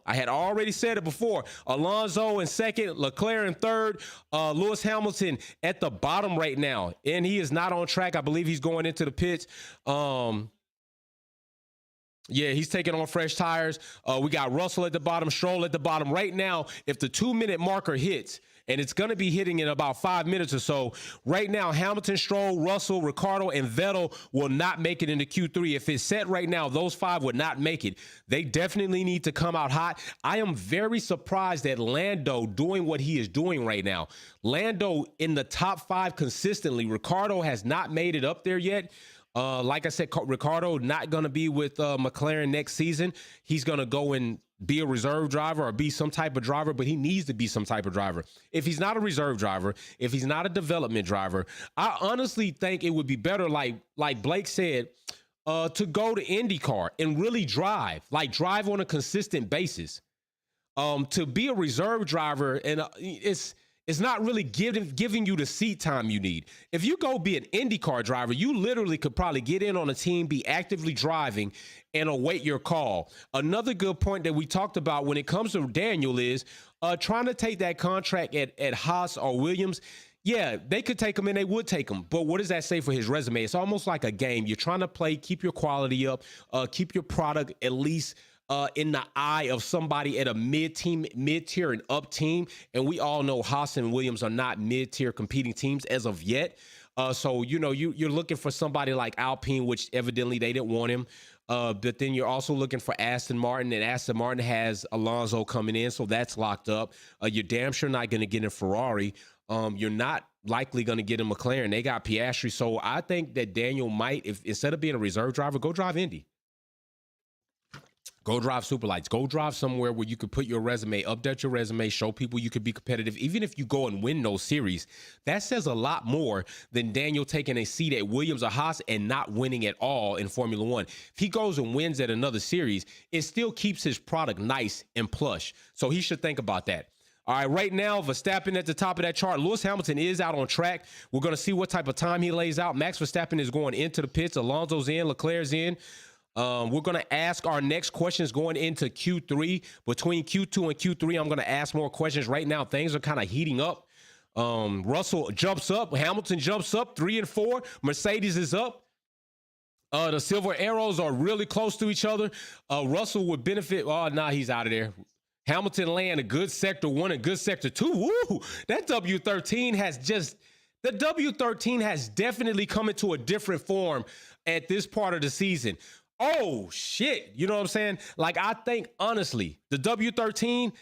Alonso in second, Leclerc in third, Lewis Hamilton at the bottom right now. And he is not on track. I believe he's going into the pits. Yeah, he's taking on fresh tires. We got Russell at the bottom, Stroll at the bottom. Right now, if the 2-minute marker hits, and it's going to be hitting in about 5 minutes or so, right now, Hamilton, Stroll, Russell, Ricciardo, and Vettel will not make it into Q3. If it's set right now, those 5 would not make it. They definitely need to come out hot. I am very surprised at Lando doing what he is doing right now. Lando in the top 5 consistently. Ricciardo has not made it up there yet. Like I said, Ricciardo not going to be with McLaren next season. He's going to go and be a reserve driver or be some type of driver, but he needs to be some type of driver. If he's not a reserve driver, if he's not a development driver, I honestly think it would be better, like Blake said, to go to IndyCar and really drive on a consistent basis. To be a reserve driver, and it's not really giving you the seat time you need. If you go be an IndyCar driver, you literally could probably get in on a team, be actively driving, and await your call. Another good point that we talked about when it comes to Daniel is trying to take that contract at Haas or Williams. Yeah, they could take him and they would take him. But what does that say for his resume? It's almost like a game. You're trying to play, keep your quality up, keep your product at least in the eye of somebody at a mid-tier and up team. And we all know Haas and Williams are not mid-tier competing teams as of yet. So, you know, you're looking for somebody like Alpine, which evidently they didn't want him. But then you're also looking for Aston Martin, and Aston Martin has Alonso coming in, so that's locked up. You're damn sure not going to get a Ferrari. You're not likely going to get a McLaren. They got Piastri. So I think that Daniel might, if instead of being a reserve driver, go drive Indy. Go drive Superlights. Go drive somewhere where you could put your resume, update your resume, show people you could be competitive. Even if you go and win those series, that says a lot more than Daniel taking a seat at Williams or Haas and not winning at all in Formula One. If he goes and wins at another series, it still keeps his product nice and plush. So he should think about that. All right, right now, Verstappen at the top of that chart. Lewis Hamilton is out on track. We're going to see what type of time he lays out. Max Verstappen is going into the pits. Alonso's in. Leclerc's in. We're going to ask our next questions going into Q3. Between Q2 and Q3, I'm going to ask more questions. Right now, things are kind of heating up. Russell jumps up. Hamilton jumps up 3 and 4. Mercedes is up. The silver arrows are really close to each other. Russell would benefit. Oh, nah, he's out of there. Hamilton laying a good sector 1 and good sector 2. Woo! That W13 has just... The W13 has definitely come into a different form at this part of the season. Oh, shit. You know what I'm saying? Like, I think, honestly, the W13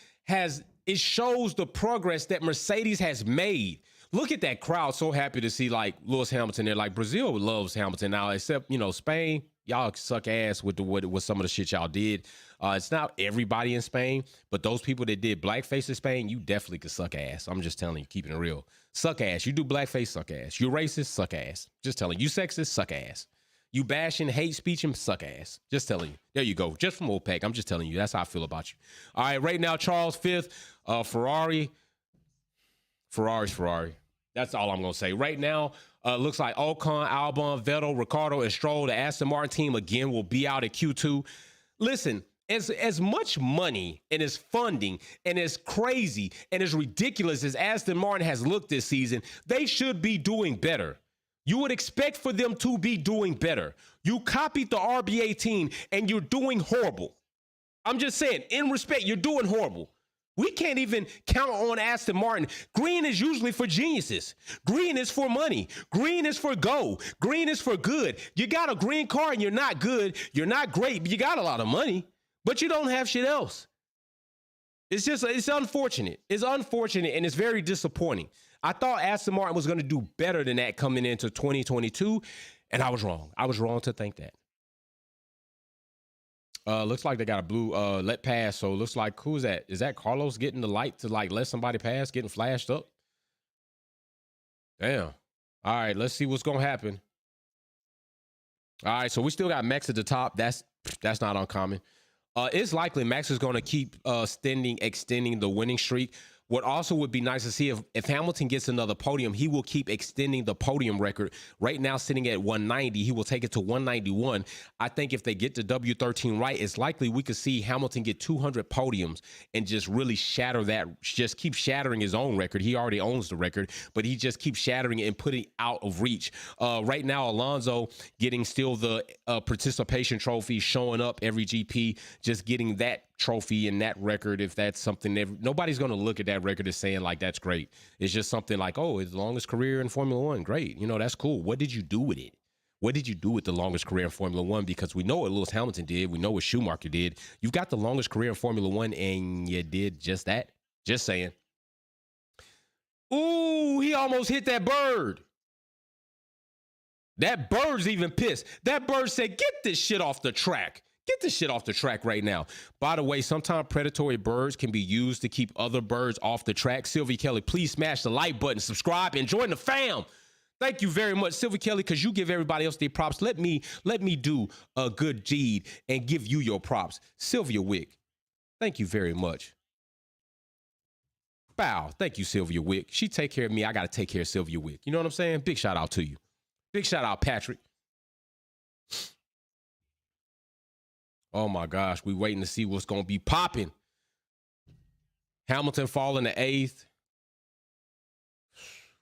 it shows the progress that Mercedes has made. Look at that crowd. So happy to see, like, Lewis Hamilton there. Like, Brazil loves Hamilton now, except, you know, Spain. Y'all suck ass with some of the shit y'all did. It's not everybody in Spain, but those people that did blackface in Spain, you definitely could suck ass. I'm just telling you, keeping it real. Suck ass. You do blackface, suck ass. You racist, suck ass. Just telling you. Sexist, suck ass. You bashing, hate speech, and suck ass. Just telling you. There you go. Just from OPEC. I'm just telling you. That's how I feel about you. All right, right now, Charles fifth. Ferrari. Ferrari's Ferrari. That's all I'm going to say. Right now, looks like Ocon, Albon, Vettel, Ricciardo, and Stroll, the Aston Martin team, again, will be out at Q2. Listen, as much money and as funding and as crazy and as ridiculous as Aston Martin has looked this season, they should be doing better. You would expect for them to be doing better. You copied the RB18 and you're doing horrible. I'm just saying, in respect, you're doing horrible. We can't even count on Aston Martin. Green is usually for geniuses. Green is for money. Green is for go. Green is for good. You got a green car and you're not good. You're not great, but you got a lot of money, but you don't have shit else. It's unfortunate. It's unfortunate and it's very disappointing. I thought Aston Martin was going to do better than that coming into 2022, and I was wrong. I was wrong to think that. Looks like they got a blue let pass. So it looks like, who's that? Is that Carlos getting the light to like let somebody pass, getting flashed up? Damn. All right, let's see what's gonna happen. All right, so we still got Max at the top. That's not uncommon. It's likely Max is gonna keep extending the winning streak. What also would be nice to see if Hamilton gets another podium, he will keep extending the podium record. Right now, sitting at 190, he will take it to 191. I think if they get the W13 right, it's likely we could see Hamilton get 200 podiums and just really shatter that, just keep shattering his own record. He already owns the record, but he just keeps shattering it and putting it out of reach. Right now, Alonso getting still the participation trophy, showing up every GP, just getting that trophy and that record. If that's something that nobody's going to look at that record as saying like that's great. It's just something like, oh, it's the longest career in Formula One. Great. You know, that's cool. What did you do with it? What did you do with the longest career in Formula One? Because we know what Lewis Hamilton did. We know what Schumacher did. You've got the longest career in Formula One and you did just that. Just saying. Ooh, he almost hit that bird. That bird's even pissed. That bird said, get this shit off the track. Get this shit off the track right now. By the way, sometimes predatory birds can be used to keep other birds off the track. Sylvie Kelly, please smash the like button, subscribe, and join the fam. Thank you very much, Sylvie Kelly, because you give everybody else their props. Let me do a good deed and give you your props. Sylvia Wick, thank you very much. Bow, thank you, Sylvia Wick. She take care of me. I got to take care of Sylvia Wick. You know what I'm saying? Big shout out to you. Big shout out, Patrick. Oh my gosh, we waiting to see what's going to be popping. Hamilton falling to 8th.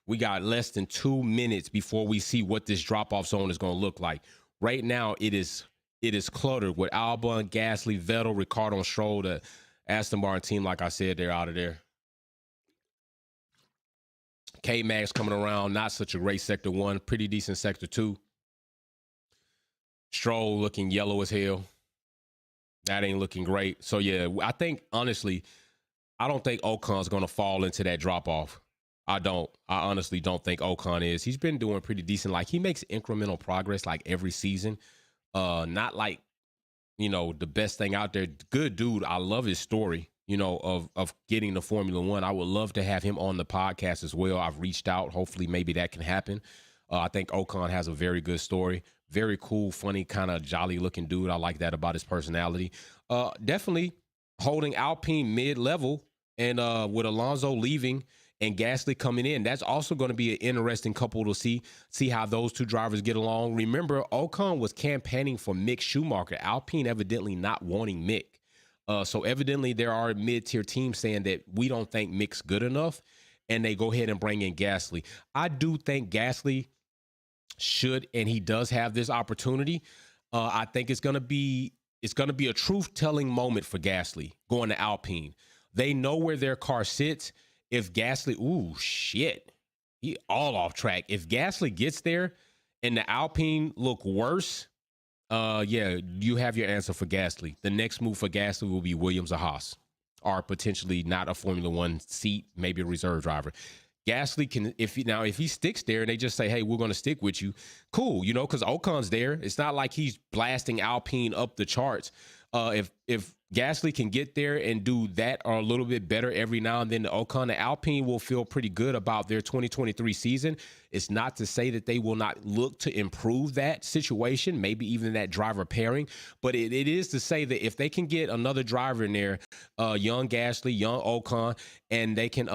We got less than 2 minutes before we see what this drop-off zone is going to look like. Right now, it is cluttered with Albon, Gasly, Vettel, Ricciardo, and Stroll. The Aston Martin team, like I said, they're out of there. K-Max coming around, not such a great Sector 1, pretty decent Sector 2. Stroll looking yellow as hell. That ain't looking great. So, yeah, I think, honestly, I don't think Ocon's going to fall into that drop-off. I honestly don't think Ocon is. He's been doing pretty decent. Like, he makes incremental progress, like, every season. Not like, you know, the best thing out there. Good dude. I love his story, you know, of getting to Formula One. I would love to have him on the podcast as well. I've reached out. Hopefully, maybe that can happen. I think Ocon has a very good story. Very cool, funny, kind of jolly-looking dude. I like that about his personality. Definitely holding Alpine mid-level, and with Alonso leaving and Gasly coming in, that's also going to be an interesting couple to see how those two drivers get along. Remember, Ocon was campaigning for Mick Schumacher. Alpine evidently not wanting Mick. So evidently there are mid-tier teams saying that we don't think Mick's good enough, and they go ahead and bring in Gasly. I do think Gasly should, and he does have this opportunity. I think it's gonna be a truth-telling moment for Gasly going to Alpine. They know where their car sits. If Gasly, ooh shit, he all off track. If Gasly gets there and the Alpine look worse, yeah, you have your answer for Gasly. The next move for Gasly will be Williams or Haas, or potentially not a Formula One seat, maybe a reserve driver. Gasly can, if he sticks there and they just say, hey, we're going to stick with you, cool, you know, because Ocon's there. It's not like he's blasting Alpine up the charts. If Gasly can get there and do that or a little bit better every now and then, the Ocon and Alpine will feel pretty good about their 2023 season. It's not to say that they will not look to improve that situation, maybe even that driver pairing, but it is to say that if they can get another driver in there, young Gasly, young Ocon, and they can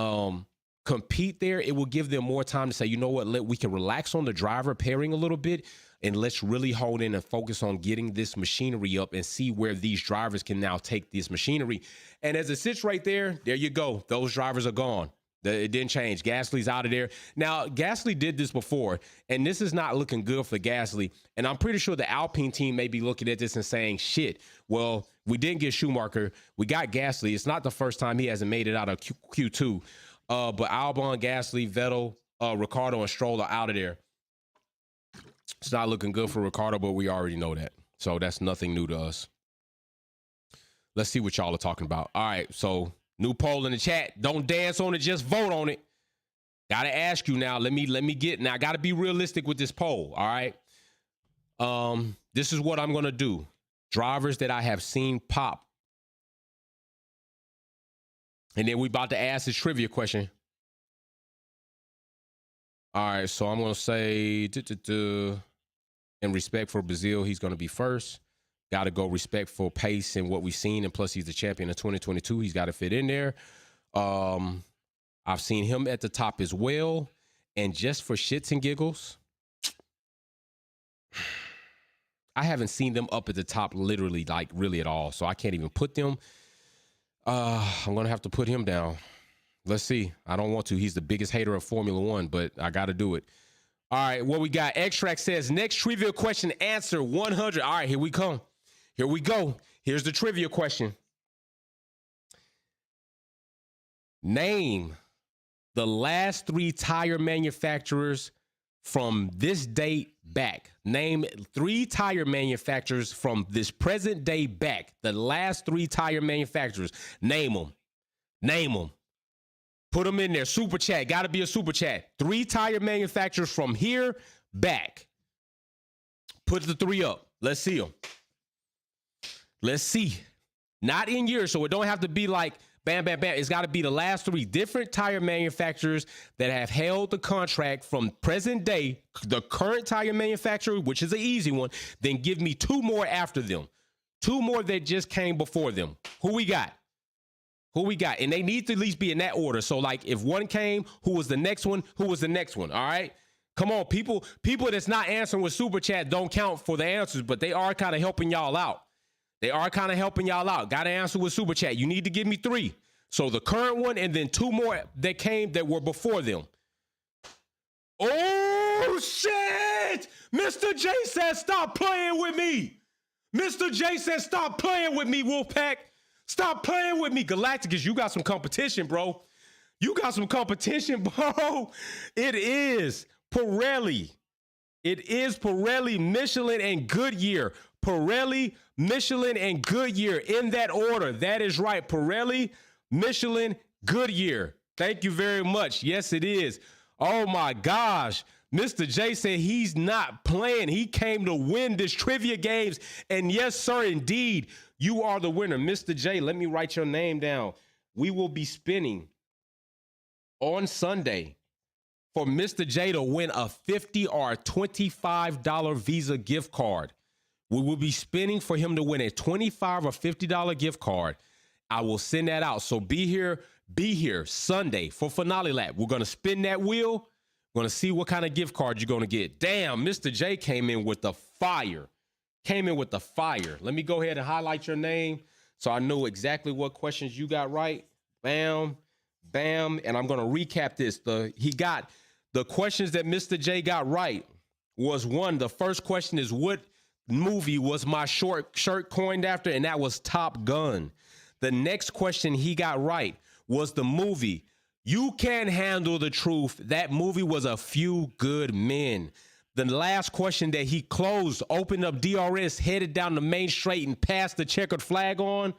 compete there, it will give them more time to say, you know what, we can relax on the driver pairing a little bit, and let's really hold in and focus on getting this machinery up and see where these drivers can now take this machinery. And as it sits right there, there you go. Those drivers are gone. It didn't change. Gasly's out of there. Now, Gasly did this before, and this is not looking good for Gasly. And I'm pretty sure the Alpine team may be looking at this and saying, shit, well, we didn't get Schumacher. We got Gasly. It's not the first time he hasn't made it out of Q2. But Albon, Gasly, Vettel, Ricardo, and Stroll are out of there. It's not looking good for Ricardo, but we already know that. So that's nothing new to us. Let's see what y'all are talking about. All right, so new poll in the chat. Don't dance on it, just vote on it. Gotta ask you now. Let me get now. I gotta be realistic with this poll. All right. This is what I'm gonna do. Drivers that I have seen pop. And then we about to ask this trivia question. All right, so I'm gonna say in respect for Brazil, he's gonna be first. Got to go respect for pace and what we've seen, and plus he's the champion of 2022. He's got to fit in there. I've seen him at the top as well, and just for shits and giggles, I haven't seen them up at the top literally, like really at all. So I can't even put them. I'm gonna have to put him down. Let's see. I don't want to. He's the biggest hater of Formula One, but I got to do it. All right, what we got? Extract says next trivia question answer 100. All right, here we come. Here we go. Here's the trivia question. Name the last 3 tire manufacturers from this date back. Name 3 tire manufacturers from this present day back. The last 3 tire manufacturers. Name them. Name them. Put them in there. Super chat. Got to be a super chat. 3 tire manufacturers from here back. Put the 3 up. Let's see them. Let's see. Not in years, so it don't have to be like bam, bam, bam. It's got to be the last 3 different tire manufacturers that have held the contract from present day, the current tire manufacturer, which is an easy one. Then give me 2 more after them. 2 more that just came before them. Who we got? Who we got? And they need to at least be in that order. So like if one came, who was the next one? Who was the next one? All right. Come on, people that's not answering with super chat don't count for the answers, but they are kind of helping y'all out. They are kind of helping y'all out. Got to answer with super chat. You need to give me 3. So the current one and then 2 more that came that were before them. Oh, shit. Mr. J says, stop playing with me. Mr. J says, stop playing with me, Wolfpack. Stop playing with me. Galacticus, you got some competition, bro. You got some competition, bro. It is Pirelli. It is Pirelli, Michelin, and Goodyear. Pirelli, Michelin, and Goodyear in that order. That is right. Pirelli, Michelin, Goodyear. Thank you very much. Yes, it is. Oh, my gosh. Mr. J said he's not playing. He came to win this trivia games. And yes, sir, indeed, you are the winner. Mr. J, let me write your name down. We will be spinning on Sunday for Mr. J to win a $50 or $25 Visa gift card. We will be spinning for him to win a $25 or $50 gift card. I will send that out. So be here Sunday for Finale Lap. We're going to spin that wheel. We're going to see what kind of gift card you're going to get. Damn, Mr. J came in with the fire. Let me go ahead and highlight your name so I know exactly what questions you got right. Bam, bam. And I'm going to recap this. He got the questions that Mr. J got right was 1. The first question is what movie was my short shirt coined after? And that was Top Gun. The next question he got right was the movie You Can't Handle the Truth. That movie was A Few Good Men. The last question that he closed, opened up DRS, headed down the main straight and passed the checkered flag on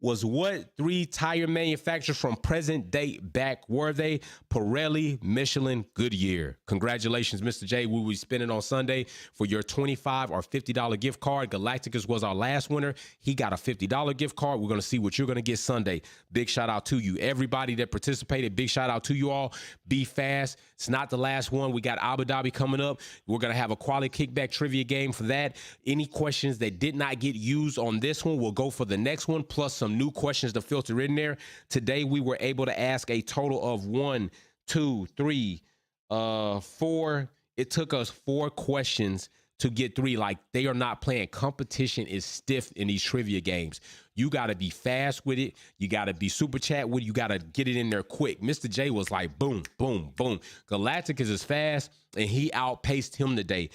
was what 3 tire manufacturers from present day back were they? Pirelli, Michelin, Goodyear. Congratulations, Mr. J. We will be spending on Sunday for your $25 or $50 gift card. Galacticus was our last winner. He got a $50 gift card. We're going to see what you're going to get Sunday. Big shout out to you. Everybody that participated, big shout out to you all. Be fast. It's not the last one. We got Abu Dhabi coming up. We're going to have a quality kickback trivia game for that. Any questions that did not get used on this one, we'll go for the next one, plus some new questions to filter in there. Today, we were able to ask a total of 1, 2, 3, 4. It took us 4 questions to get 3. Like, they are not playing. Competition is stiff in these trivia games. You got to be fast with it. You got to be super chat with it. You got to get it in there quick. Mr. J was like, boom, boom, boom. Galacticus is fast, and he outpaced him today.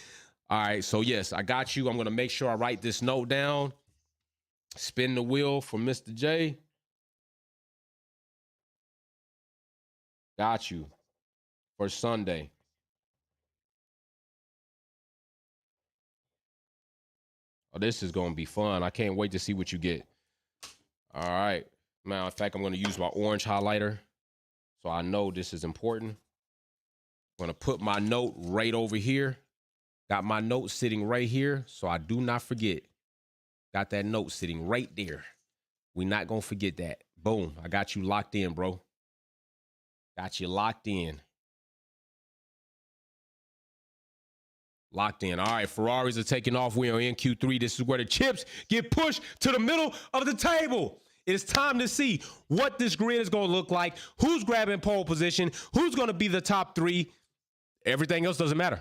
All right, so yes, I got you. I'm going to make sure I write this note down. Spin the wheel for Mr. J. Got you for Sunday. Oh, this is going to be fun. I can't wait to see what you get. All right. Matter of fact, I'm going to use my orange highlighter so I know this is important. I'm going to put my note right over here. Got my note sitting right here so I do not forget. Got that note sitting right there. We're not going to forget that. Boom. I got you locked in, bro. Got you locked in. Locked in. All right, Ferraris are taking off. We are in Q3. This is where the chips get pushed to the middle of the table. It is time to see what this grid is going to look like, who's grabbing pole position, who's going to be the top 3. Everything else doesn't matter.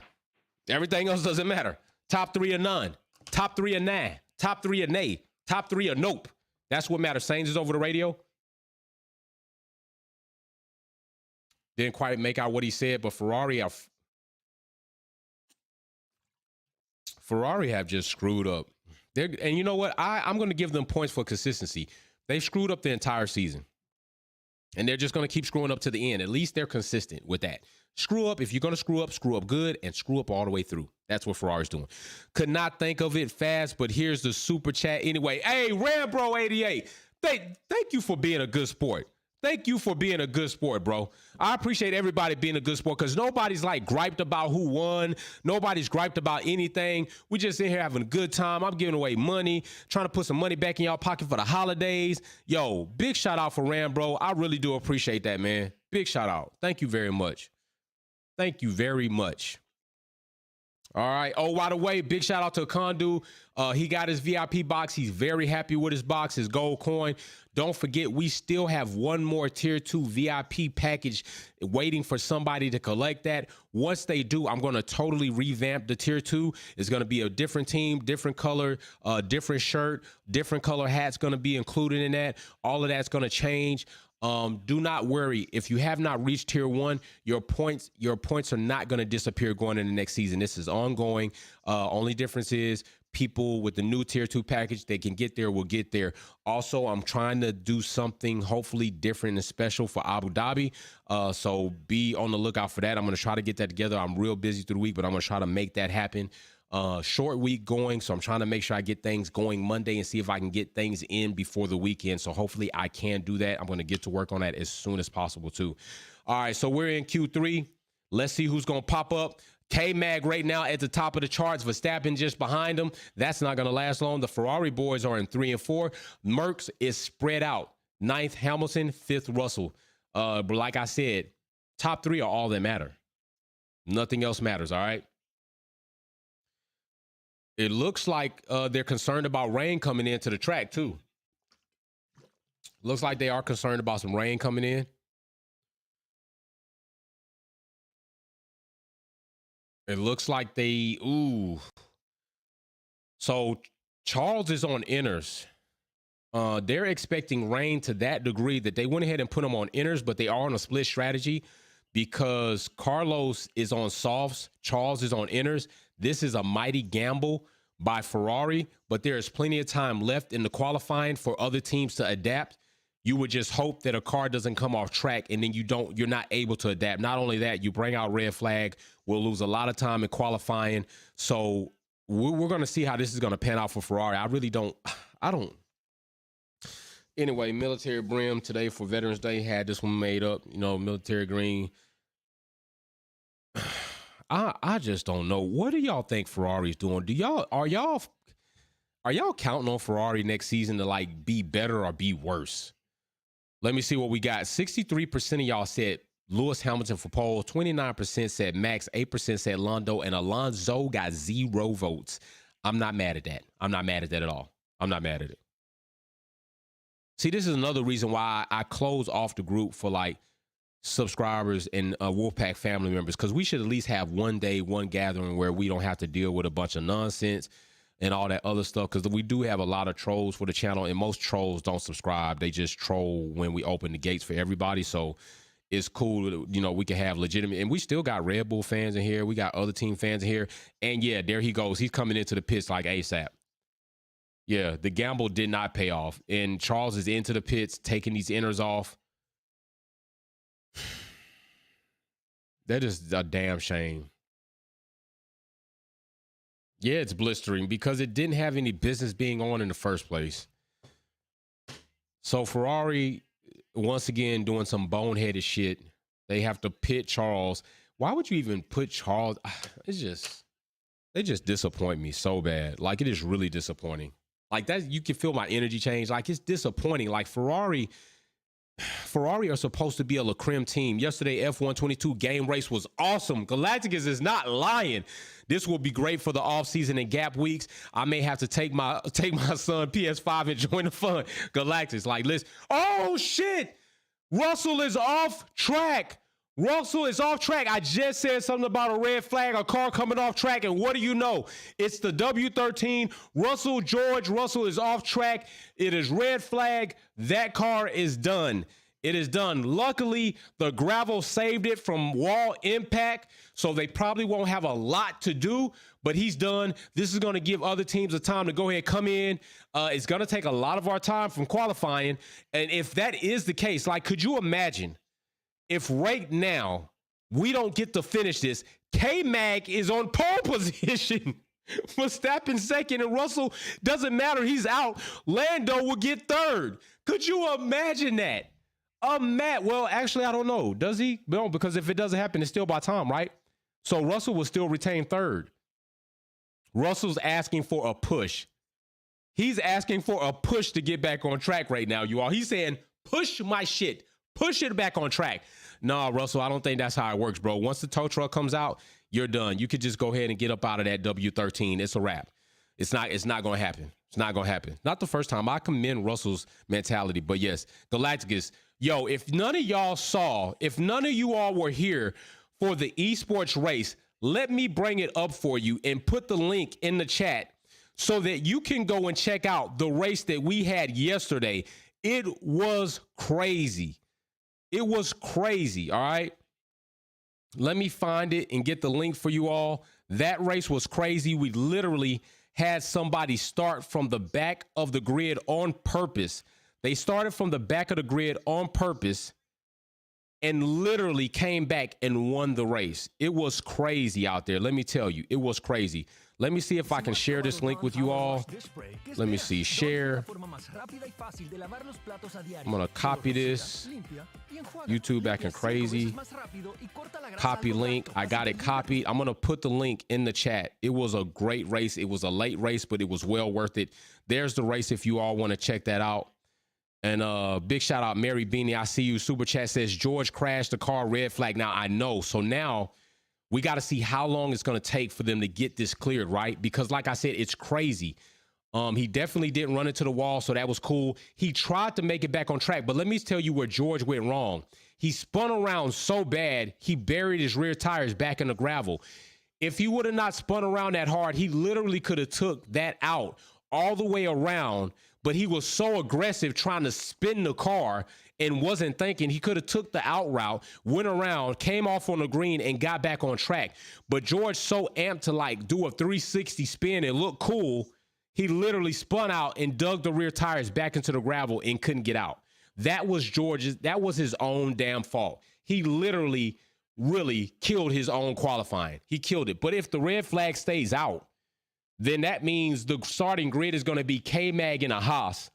Everything else doesn't matter. Top 3 or none. Top 3 or nah. Top 3 or nay. Top 3 or nope. That's what matters. Saints is over the radio. Didn't quite make out what he said, but Ferrari have just screwed up. And you know what? I'm going to give them points for consistency. They've screwed up the entire season. And they're just going to keep screwing up to the end. At least they're consistent with that. Screw up. If you're going to screw up good and screw up all the way through. That's what Ferrari's doing. Could not think of it fast, but here's the super chat anyway. Hey, Rambro88, thank you for being a good sport. Thank you for being a good sport, bro. I appreciate everybody being a good sport because nobody's like griped about who won. Nobody's griped about anything. We just in here having a good time. I'm giving away money, trying to put some money back in y'all pocket for the holidays. Yo, big shout out for Ram, bro. I really do appreciate that, man. Big shout out. Thank you very much. Thank you very much. All right. Oh, by the way, big shout out to Kondu. He got his VIP box. He's very happy with his box, his gold coin. Don't forget, we still have one more tier 2 VIP package waiting for somebody to collect that. Once they do, I'm going to totally revamp the tier 2. It's going to be a different team, different color, different shirt, different color hats going to be included in that. All of that's going to change. Do not worry. If you have not reached tier 1, your points are not going to disappear going into the next season. This is ongoing. Only difference is people with the new tier 2 package, they can get there, will get there. Also, I'm trying to do something hopefully different and special for Abu Dhabi. So be on the lookout for that. I'm going to try to get that together. I'm real busy through the week, but I'm going to try to make that happen. Short week going, so I'm trying to make sure I get things going Monday and see if I can get things in before the weekend. So hopefully I can do that. I'm going to get to work on that as soon as possible too. All right, so we're in Q3. Let's see who's going to pop up. K-Mag right now at the top of the charts. Verstappen just behind him. That's not going to last long. The Ferrari boys are in 3 and 4. Merckx is spread out. 9th Hamilton, 5th Russell. But like I said, top 3 are all that matter. Nothing else matters, all right? It looks like they're concerned about rain coming into the track, too. Looks like they are concerned about some rain coming in. It looks like they, ooh. So Charles is on inners. They're expecting rain to that degree that they went ahead and put them on inners, but they are on a split strategy because Carlos is on softs. Charles is on inners. This is a mighty gamble by Ferrari, but there is plenty of time left in the qualifying for other teams to adapt. You would just hope that a car doesn't come off track and then you're not able to adapt. Not only that, you bring out red flag. We'll lose a lot of time in qualifying. So we're going to see how this is going to pan out for Ferrari. I don't. Anyway, military brim today for Veterans Day. Had this one made up, military green. I just don't know. What do y'all think Ferrari's doing? Are y'all counting on Ferrari next season to like be better or be worse? Let me see what we got. 63% of y'all said Lewis Hamilton for pole. 29% said Max. 8% said Lando. And Alonso got 0 votes. I'm not mad at that. I'm not mad at that at all. I'm not mad at it. See, this is another reason why I close off the group for like subscribers and Wolfpack family members, because we should at least have one day, one gathering where we don't have to deal with a bunch of nonsense and all that other stuff, because we do have a lot of trolls for the channel, and most trolls don't subscribe. They just troll when we open the gates for everybody. So it's cool, you know, we can have legitimate, and we still got Red Bull fans in here. We got other team fans in here. And yeah, there he goes. He's coming into the pits like ASAP. Yeah, the gamble did not pay off. And Charles is into the pits, taking these inners off. That is a damn shame. Yeah, it's blistering because it didn't have any business being on in the first place. So Ferrari, once again, doing some boneheaded shit. They have to pit Charles. Why would you even put Charles? They just disappoint me so bad. Like, it is really disappointing. Like, that, you can feel my energy change. Like, it's disappointing. Like, Ferrari are supposed to be a La Creme team. Yesterday, F122 game race was awesome. Galacticus is not lying. This will be great for the offseason and gap weeks. I may have to take my son PS5 and join the fun. Galactus, like, listen. Oh, shit. Russell is off track. Russell is off track. I just said something about a red flag, a car coming off track, and what do you know? It's the W13. George Russell is off track. It is red flag. That car is done. It is done. Luckily, the gravel saved it from wall impact, so they probably won't have a lot to do, but he's done. This is going to give other teams a time to go ahead, come in. It's going to take a lot of our time from qualifying, and if that is the case, like, could you imagine if right now we don't get to finish this, K-Mag is on pole position, Verstappen second, and Russell, doesn't matter, he's out. Lando will get third. Could you imagine that? Well, actually, I don't know. Does he? No, because if it doesn't happen, it's still by time, right? So Russell will still retain third. Russell's asking for a push. He's asking for a push to get back on track right now, you all. He's saying, push my shit. Push it back on track. No, Russell, I don't think that's how it works, bro. Once the tow truck comes out, you're done. You could just go ahead and get up out of that W13. It's a wrap. It's not going to happen. It's not going to happen. Not the first time. I commend Russell's mentality, but yes, Galacticus, yo, if none of you all were here for the esports race, let me bring it up for you and put the link in the chat so that you can go and check out the race that we had yesterday. It was crazy. It was crazy, all right? Let me find it and get the link for you all. That race was crazy. We literally had somebody start from the back of the grid on purpose. They started from the back of the grid on purpose and literally came back and won the race. It was crazy out there. Let me tell you, it was crazy. Let me see if I can share this link with you all. Let me see, share. I'm gonna copy this. YouTube acting crazy. Copy link. I got it copied. I'm gonna put the link in the chat. It was a great race. It was a late race, but it was well worth it. There's the race if you all want to check that out. And big shout out, Mary Beanie. I see you. Super chat says George crashed the car, red flag. Now I know. So now we got to see how long it's going to take for them to get this cleared, right? Because like I said, it's crazy. He definitely didn't run into the wall, so that was cool. He tried to make it back on track, but let me tell you where George went wrong. He spun around so bad, he buried his rear tires back in the gravel. If he would have not spun around that hard, he literally could have took that out all the way around, but he was so aggressive trying to spin the car and wasn't thinking. He could have took the out route, went around, came off on the green, and got back on track. But George so amped to like do a 360 spin and look cool, he literally spun out and dug the rear tires back into the gravel and couldn't get out. That was George's, that was his own damn fault. He literally really killed his own qualifying. He killed it. But if the red flag stays out, then that means the starting grid is going to be K-Mag in a Haas,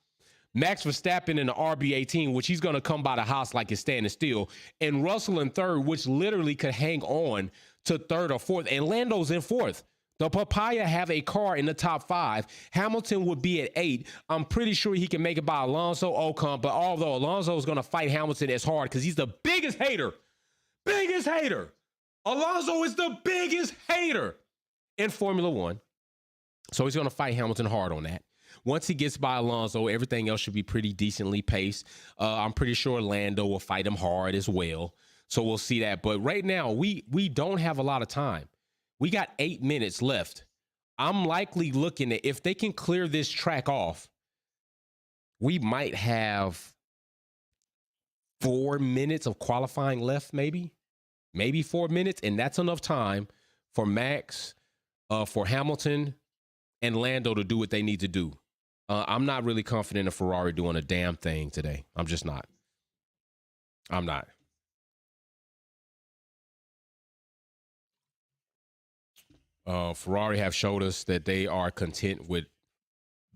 Max Verstappen in the RB18, which he's going to come by the Haas like it's standing still, and Russell in third, which literally could hang on to third or fourth, and Lando's in fourth. The Papaya have a car in the top 5. Hamilton would be at 8. I'm pretty sure he can make it by Alonso Ocon, but although Alonso is going to fight Hamilton as hard because he's the biggest hater. Biggest hater. Alonso is the biggest hater in Formula One. So he's going to fight Hamilton hard on that. Once he gets by Alonso, everything else should be pretty decently paced. I'm pretty sure Lando will fight him hard as well. So we'll see that. But right now, we don't have a lot of time. We got 8 minutes left. I'm likely looking at, if they can clear this track off, we might have 4 minutes of qualifying left, maybe 4 minutes. And that's enough time for Max, for Hamilton and Lando to do what they need to do. I'm not really confident in Ferrari doing a damn thing today. I'm just not. I'm not. Ferrari have showed us that they are content with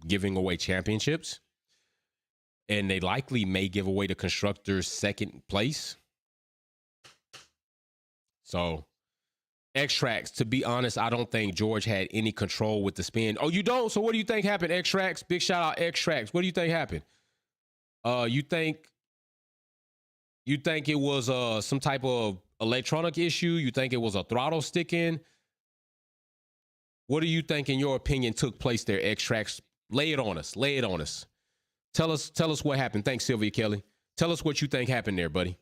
giving away championships, and they likely may give away the constructors' second place. So, X-Trax, to be honest, I don't think George had any control with the spin. Oh, you don't? So what do you think happened, X-Trax? Big shout out, X-Trax. What do you think happened? You think it was some type of electronic issue? You think it was a throttle sticking? What do you think, in your opinion, took place there, X-Trax? Lay it on us. Lay it on us. Tell us what happened. Thanks, Sylvia Kelly. Tell us what you think happened there, buddy.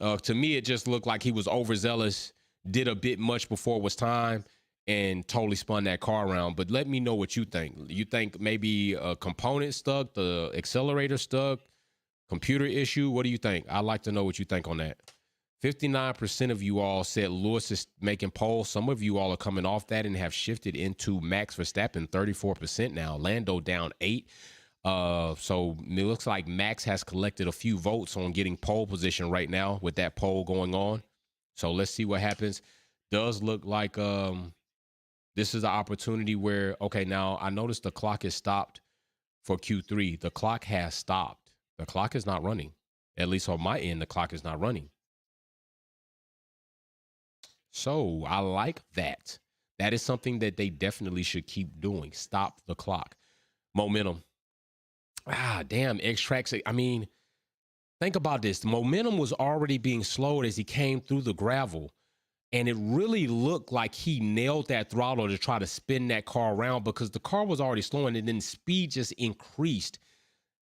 To me, it just looked like he was overzealous, did a bit much before it was time, and totally spun that car around. But let me know what you think. You think maybe a component stuck, the accelerator stuck, computer issue? What do you think? I'd like to know what you think on that. 59% of you all said Lewis is making pole. Some of you all are coming off that and have shifted into Max Verstappen, 34% now. Lando down 8. So it looks like Max has collected a few votes on getting pole position right now with that poll going on. So let's see what happens. Does look like this is an opportunity where, okay, now I noticed the clock is stopped for Q3. The clock has stopped. The clock is not running. At least on my end, the clock is not running. So I like that. That is something that they definitely should keep doing. Stop the clock. Momentum. Damn, X-Trax. I mean, think about this. The momentum was already being slowed as he came through the gravel. And it really looked like he nailed that throttle to try to spin that car around, because the car was already slowing and then speed just increased,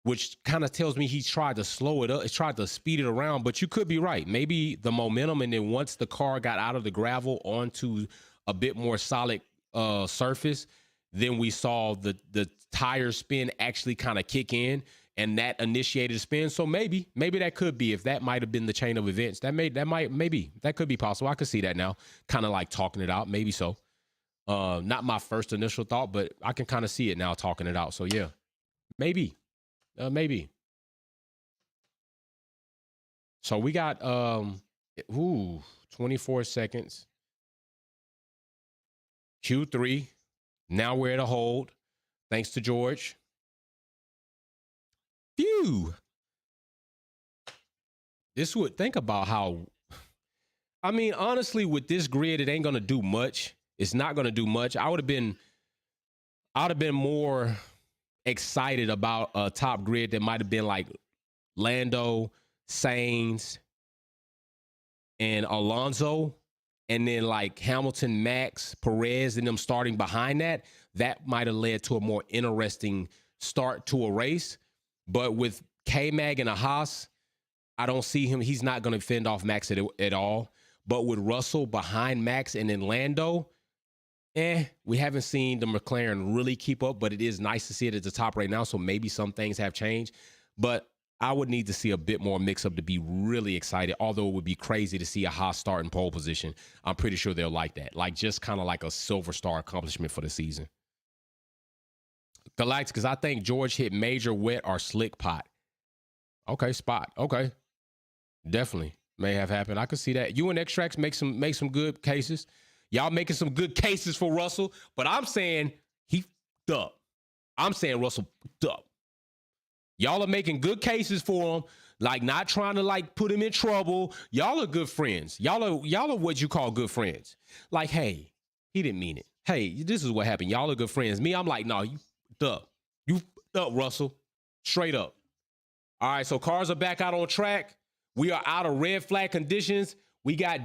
which kind of tells me he tried to slow it up. He tried to speed it around, but you could be right. Maybe the momentum, and then once the car got out of the gravel onto a bit more solid surface, then we saw the tire spin actually kind of kick in, and that initiated a spin. So maybe that could be, if that might have been the chain of events, that could be possible. I could see that now, kind of like talking it out. Maybe so. Not my first initial thought, but I can kind of see it now talking it out. So yeah, maybe. So we got 24 seconds. Q3. Now we're at a hold. Thanks to George. Phew. This would, think about how, I mean, honestly, with this grid, it ain't gonna do much. It's not gonna do much. I would have been more excited about a top grid that might have been like Lando, Sainz, and Alonso, and then like Hamilton, Max, Perez, and them starting behind that. That might have led to a more interesting start to a race. But with K-Mag and a Haas, I don't see him. He's not going to fend off Max at all. But with Russell behind Max and then Lando, we haven't seen the McLaren really keep up, but it is nice to see it at the top right now. So maybe some things have changed. But I would need to see a bit more mix-up to be really excited, although it would be crazy to see a Haas start in pole position. I'm pretty sure they'll like that. Like, just kind of like a silver star accomplishment for the season. Galacticus, I think George hit major wet or slick pot. Okay, spot. Okay. Definitely may have happened. I could see that. You and X-Trax make some good cases. Y'all making some good cases for Russell, but I'm saying he f***ed up. I'm saying Russell f***ed up. Y'all are making good cases for him, like not trying to like put him in trouble. Y'all are good friends. Y'all are what you call good friends. Like, hey, he didn't mean it. Hey, this is what happened. Y'all are good friends. Me, I'm like, no, you f***ed up. You f***ed up, Russell. Straight up. All right, so cars are back out on track. We are out of red flag conditions. We got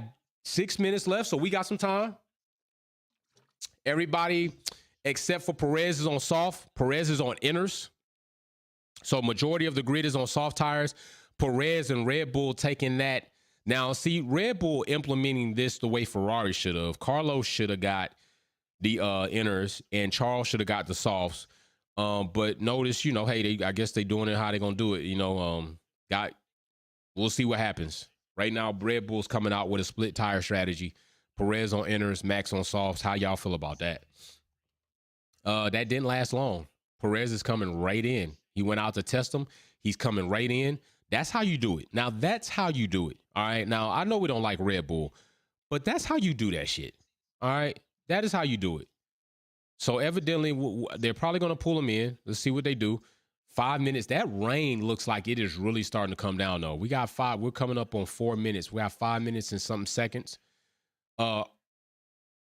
6 minutes left, so we got some time. Everybody except for Perez is on soft. Perez is on inners. So majority of the grid is on soft tires. Perez and Red Bull taking that Now, see, Red Bull implementing this the way Ferrari should have. Carlos should have got the inners, and Charles should have got the softs. But notice, hey, I guess they doing it how they gonna do it. We'll see what happens. Right now, Red Bull's coming out with a split tire strategy. Perez on inners, Max on softs. How y'all feel about that? That didn't last long. Perez is coming right in. He went out to test them. He's coming right in. That's how you do it. Now, that's how you do it. All right. Now, I know we don't like Red Bull, but that's how you do that shit. All right. That is how you do it. So evidently, they're probably going to pull him in. Let's see what they do. 5 minutes. That rain looks like it is really starting to come down, though. We got 5. We're coming up on 4 minutes. We have 5 minutes and something seconds.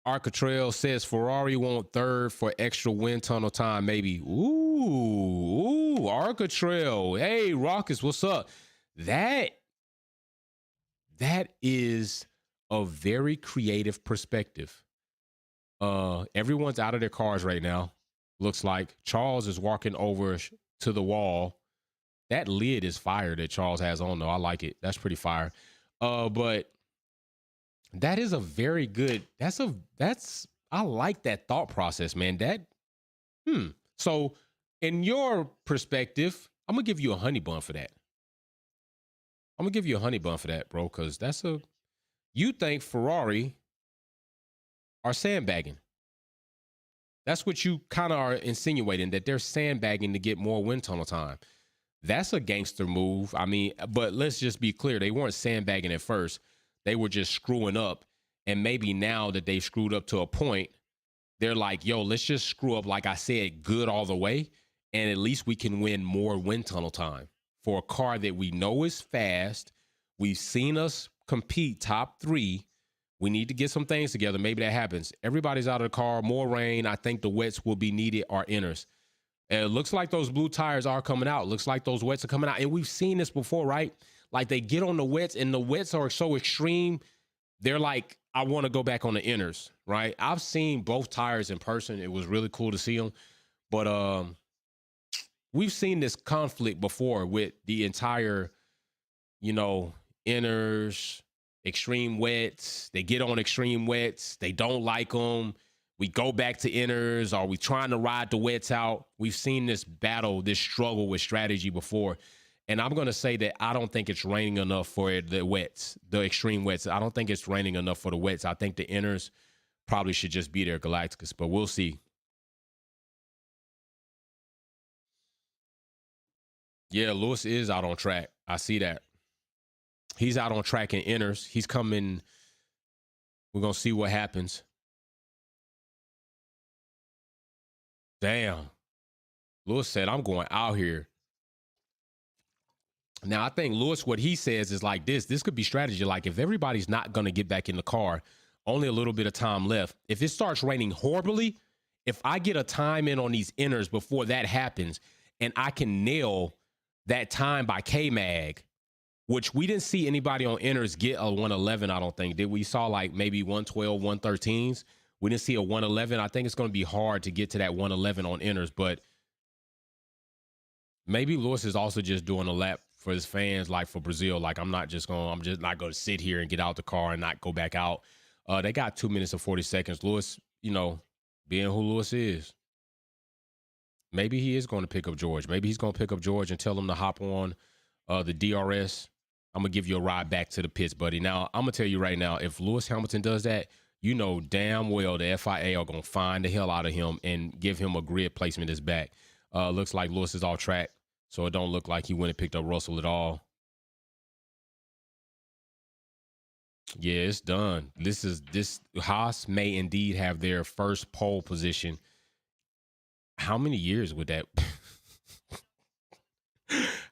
Arcatrail says Ferrari want third for extra wind tunnel time, maybe. Ooh, Arcatrail. Hey, Raucus, what's up? That is a very creative perspective. Everyone's out of their cars right now. Looks like Charles is walking over to the wall. That lid is fire that Charles has on, though. I like it. That's pretty fire. But that is a very good, I like that thought process, man. So in your perspective, I'm gonna give you a honey bun for that. Bro, because you think Ferrari are sandbagging. That's what you kind of are insinuating, that they're sandbagging to get more wind tunnel time. That's a gangster move. I mean, but let's just be clear. They weren't sandbagging at first. They were just screwing up. And maybe now that they've screwed up to a point, they're like, yo, let's just screw up, like I said, good all the way. And at least we can win more wind tunnel time for a car that we know is fast. We've seen us compete top 3. We need to get some things together. Maybe that happens. Everybody's out of the car. More rain. I think the wets will be needed, our inners. It looks like those blue tires are coming out. Looks like those wets are coming out. And we've seen this before, right? Like they get on the wets and the wets are so extreme. They're like, I want to go back on the inners, right? I've seen both tires in person. It was really cool to see them. But we've seen this conflict before with the entire, inners, extreme wets. They get on extreme wets. They don't like them. We go back to inners. Are we trying to ride the wets out? We've seen this battle, this struggle with strategy before. And I'm going to say that I don't think it's raining enough for the wets, the extreme wets. I don't think it's raining enough for the wets. I think the inners probably should just be there, Galacticus, but we'll see. Yeah, Lewis is out on track. I see that. He's out on track in inners. He's coming. We're going to see what happens. Damn. Lewis said, I'm going out here. Now, I think Lewis, what he says is like this. This could be strategy. Like if everybody's not going to get back in the car, only a little bit of time left. If it starts raining horribly, if I get a time in on these inners before that happens, and I can nail that time by K-Mag, which we didn't see anybody on inners get a 111, I don't think. Did we saw like maybe 112, 113s? We didn't see a 111. I think it's going to be hard to get to that 111 on inners, but maybe Lewis is also just doing a lap for his fans, like for Brazil. Like I'm just not going to sit here and get out the car and not go back out. They got 2 minutes and 40 seconds. Lewis, being who Lewis is, maybe he is going to pick up George. Maybe he's going to pick up George and tell him to hop on the DRS. I'm going to give you a ride back to the pits, buddy. Now, I'm going to tell you right now, if Lewis Hamilton does that, you know damn well the FIA are going to find the hell out of him and give him a grid placement that's back. Looks like Lewis is off track, so it don't look like he went and picked up Russell at all. Yeah, it's done. This Haas may indeed have their first pole position. How many years would that?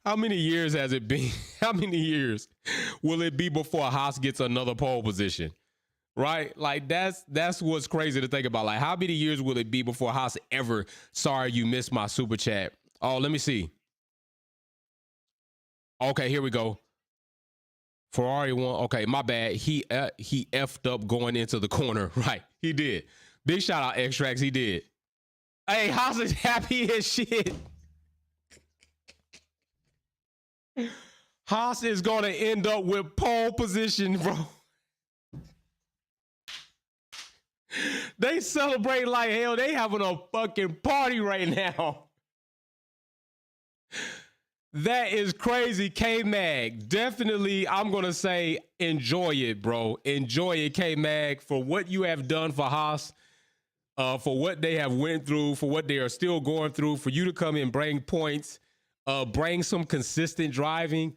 How many years has it been? How many years will it be before Haas gets another pole position? Right? Like that's what's crazy to think about. Like how many years will it be before Haas ever? Sorry, you missed my super chat. Oh, let me see. Okay, here we go. Ferrari won. Okay, my bad. He effed up going into the corner. Right, he did. Big shout out Extracts. He did. Hey, Haas is happy as shit. Haas is going to end up with pole position, bro. They celebrate like hell. They having a fucking party right now. That is crazy, K-Mag. Definitely, I'm going to say enjoy it, bro. Enjoy it, K-Mag, for what you have done for Haas, for what they have went through, for what they are still going through, for you to come and bring points, bring some consistent driving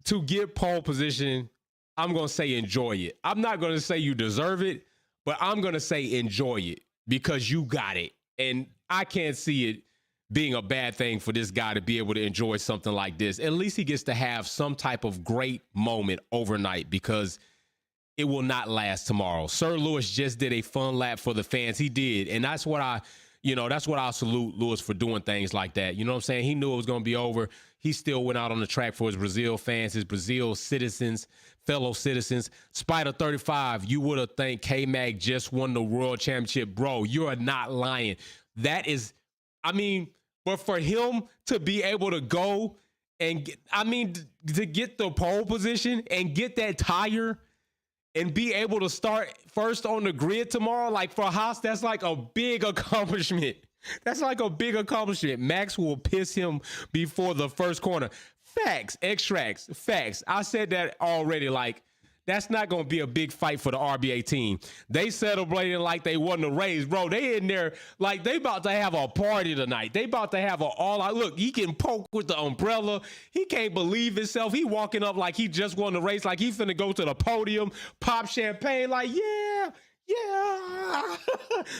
to get pole position. I'm going to say enjoy it. I'm not going to say you deserve it, but I'm going to say enjoy it because you got it. And I can't see it being a bad thing for this guy to be able to enjoy something like this. At least he gets to have some type of great moment overnight because it will not last tomorrow. Sir Lewis just did a fun lap for the fans. He did. And that's what I salute Lewis for doing things like that. You know what I'm saying? He knew it was going to be over. He still went out on the track for his Brazil fans, his Brazil citizens, fellow citizens. Spider 35, you would have think K-Mag just won the world championship. Bro, you are not lying. That is, but for him to be able to go and to get the pole position and get that tire and be able to start first on the grid tomorrow, like for Haas, that's like a big accomplishment. That's like a big accomplishment. Max will piss him before the first corner. Facts, extracts, facts. I said that already. Like, that's not going to be a big fight for the RBA team. They celebrating like they won the race. Bro, they in there like they about to have a party tonight. They about to have a all-out. Look, he can poke with the umbrella. He can't believe himself. He walking up like he just won the race, like he finna go to the podium, pop champagne, like, yeah.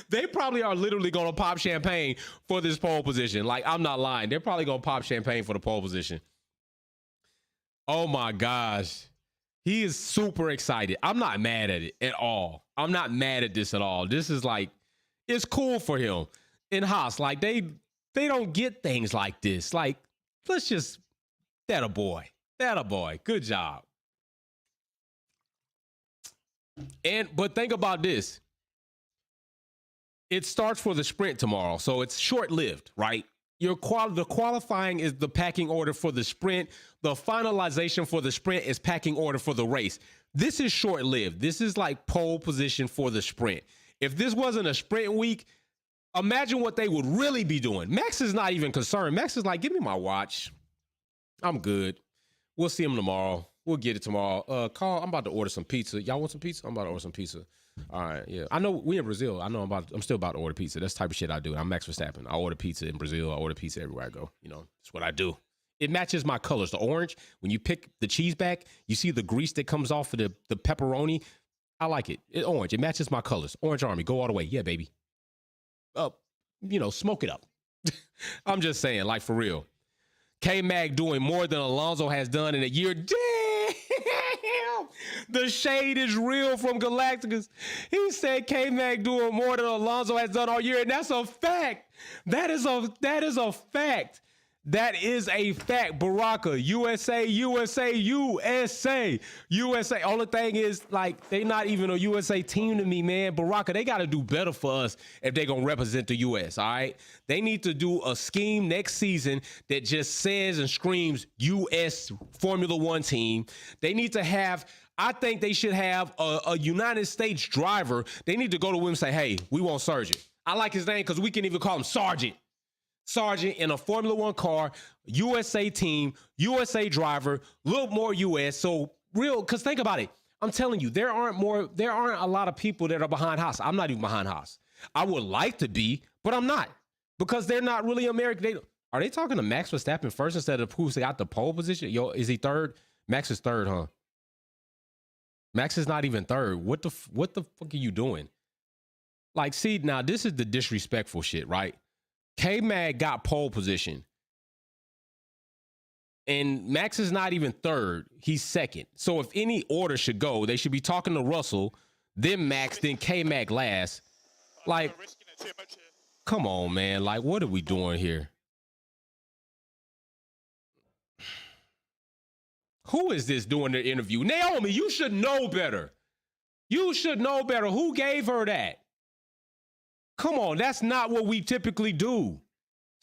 They probably are literally going to pop champagne for this pole position. Like, I'm not lying. They're probably going to pop champagne for the pole position. Oh, my gosh. He is super excited. I'm not mad at it at all. I'm not mad at this at all. This is like, it's cool for him. In Haas, like they don't get things like this. Like, let's just, that a boy. Good job. But think about this. It starts for the sprint tomorrow, so it's short-lived, right? The qualifying is the packing order for the sprint. The finalization for the sprint is packing order for the race. This is short-lived. This is like pole position for the sprint. If this wasn't a sprint week, imagine what they would really be doing. Max is not even concerned. Max is like, give me my watch. I'm good. We'll see him tomorrow. We'll get it tomorrow. Carl, I'm about to order some pizza. Y'all want some pizza? I'm about to order some pizza. All right, yeah. I know we in Brazil. I know I'm still about to order pizza. That's the type of shit I do. I'm Max Verstappen. I order pizza in Brazil. I order pizza everywhere I go. You know, that's what I do. It matches my colors. The orange, when you pick the cheese back, you see the grease that comes off of the pepperoni. I like it. It's orange. It matches my colors. Orange Army. Go all the way. Yeah, baby. Smoke it up. I'm just saying, like, for real. K-Mag doing more than Alonso has done in a year. Damn! The shade is real from Galacticus. He said K-Mag doing more than Alonso has done all year, and that's a fact. That is a fact. That is a fact. Baraka, USA. Only thing is, like, they not even a USA team to me, man. Baraka, they got to do better for us if they're going to represent the US, all right? They need to do a scheme next season that just says and screams US Formula One team. They need to have, I think they should have a United States driver. They need to go to him and say, hey, we want Sergeant. I like his name because we can even call him Sergeant. Sergeant in a Formula One car, USA team, USA driver, a little more US. So real, because think about it. I'm telling you, there aren't a lot of people that are behind Haas. I'm not even behind Haas. I would like to be, but I'm not because they're not really American. Are they talking to Max Verstappen first instead of who's got the pole position? Yo, is he third? Max is third, huh? Max is not even third. What the fuck are you doing? Like, see, now this is the disrespectful shit, right? K-Mag got pole position. And Max is not even third. He's second. So if any order should go, they should be talking to Russell, then Max, then K-Mag last. Like, come on, man. Like, what are we doing here? Who is this doing the interview? Naomi, you should know better. You should know better. Who gave her that? Come on, that's not what we typically do.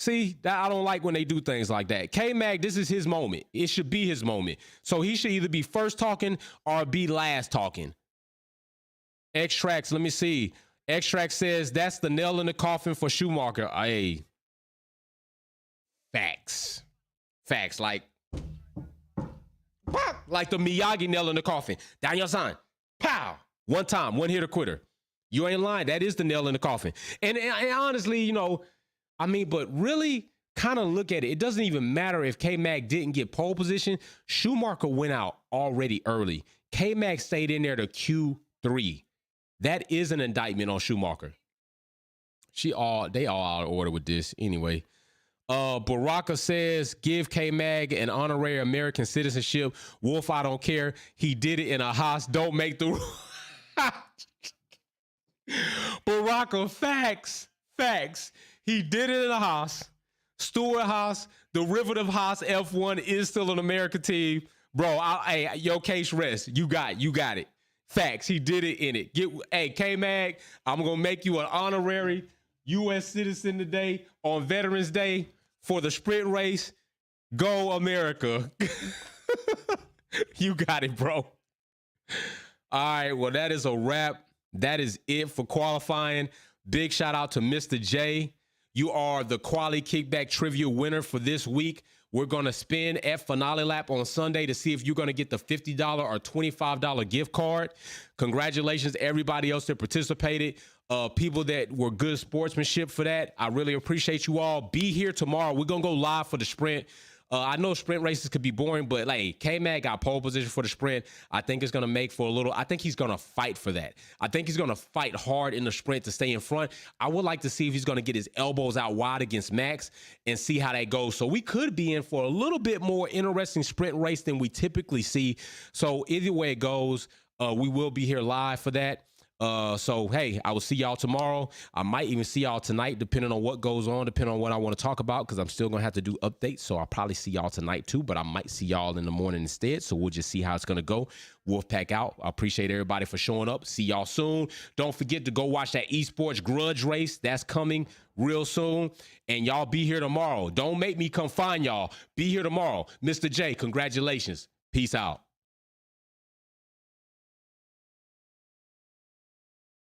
See, that I don't like when they do things like that. K-Mag, this is his moment. It should be his moment. So he should either be first talking or be last talking. Extracts, let me see. Extract says that's the nail in the coffin for Schumacher. Hey, facts. Facts, like the Miyagi nail in the coffin. Down your sign. Pow. One time, one hitter quitter. You ain't lying. That is the nail in the coffin. And honestly, you know, I mean, but really kind of look at it. It doesn't even matter if K-Mag didn't get pole position. Schumacher went out already early. K-Mag stayed in there to Q3. That is an indictment on Schumacher. They all out of order with this anyway. Baraka says, give K-Mag an honorary American citizenship. Wolf, I don't care. He did it in a house. Don't make the Baraka, facts. He did it in a house. Stewart Haas, derivative Haas F1 is still an American team. Bro, hey, your case rest. You got it. Facts. He did it in it. Hey, K-Mag, I'm going to make you an honorary U.S. citizen today on Veterans Day for the sprint race. Go America. You got it, bro. All right, well, that is a wrap. That is it for qualifying. Big shout out to Mr. J. You are the Quali Kickback Trivia winner for this week. We're going to spin at Finale Lap on Sunday to see if you're going to get the $50 or $25 gift card. Congratulations to everybody else that participated. People that were good sportsmanship for that. I really appreciate you all. Be here tomorrow. We're going to go live for the sprint. I know sprint races could be boring, but like K-Mag got pole position for the sprint. I think it's going to make for a little, I think he's going to fight for that. I think he's going to fight hard in the sprint to stay in front. I would like to see if he's going to get his elbows out wide against Max and see how that goes. So we could be in for a little bit more interesting sprint race than we typically see. So either way it goes, we will be here live for that. So, hey, I will see y'all tomorrow. I might even see y'all tonight, depending on what goes on, depending on what I want to talk about, because I'm still going to have to do updates. So I'll probably see y'all tonight too, but I might see y'all in the morning instead. So we'll just see how it's going to go. Wolfpack out. I appreciate everybody for showing up. See y'all soon. Don't forget to go watch that esports grudge race. That's coming real soon. And y'all be here tomorrow. Don't make me come find y'all. Be here tomorrow. Mr. J, congratulations. Peace out.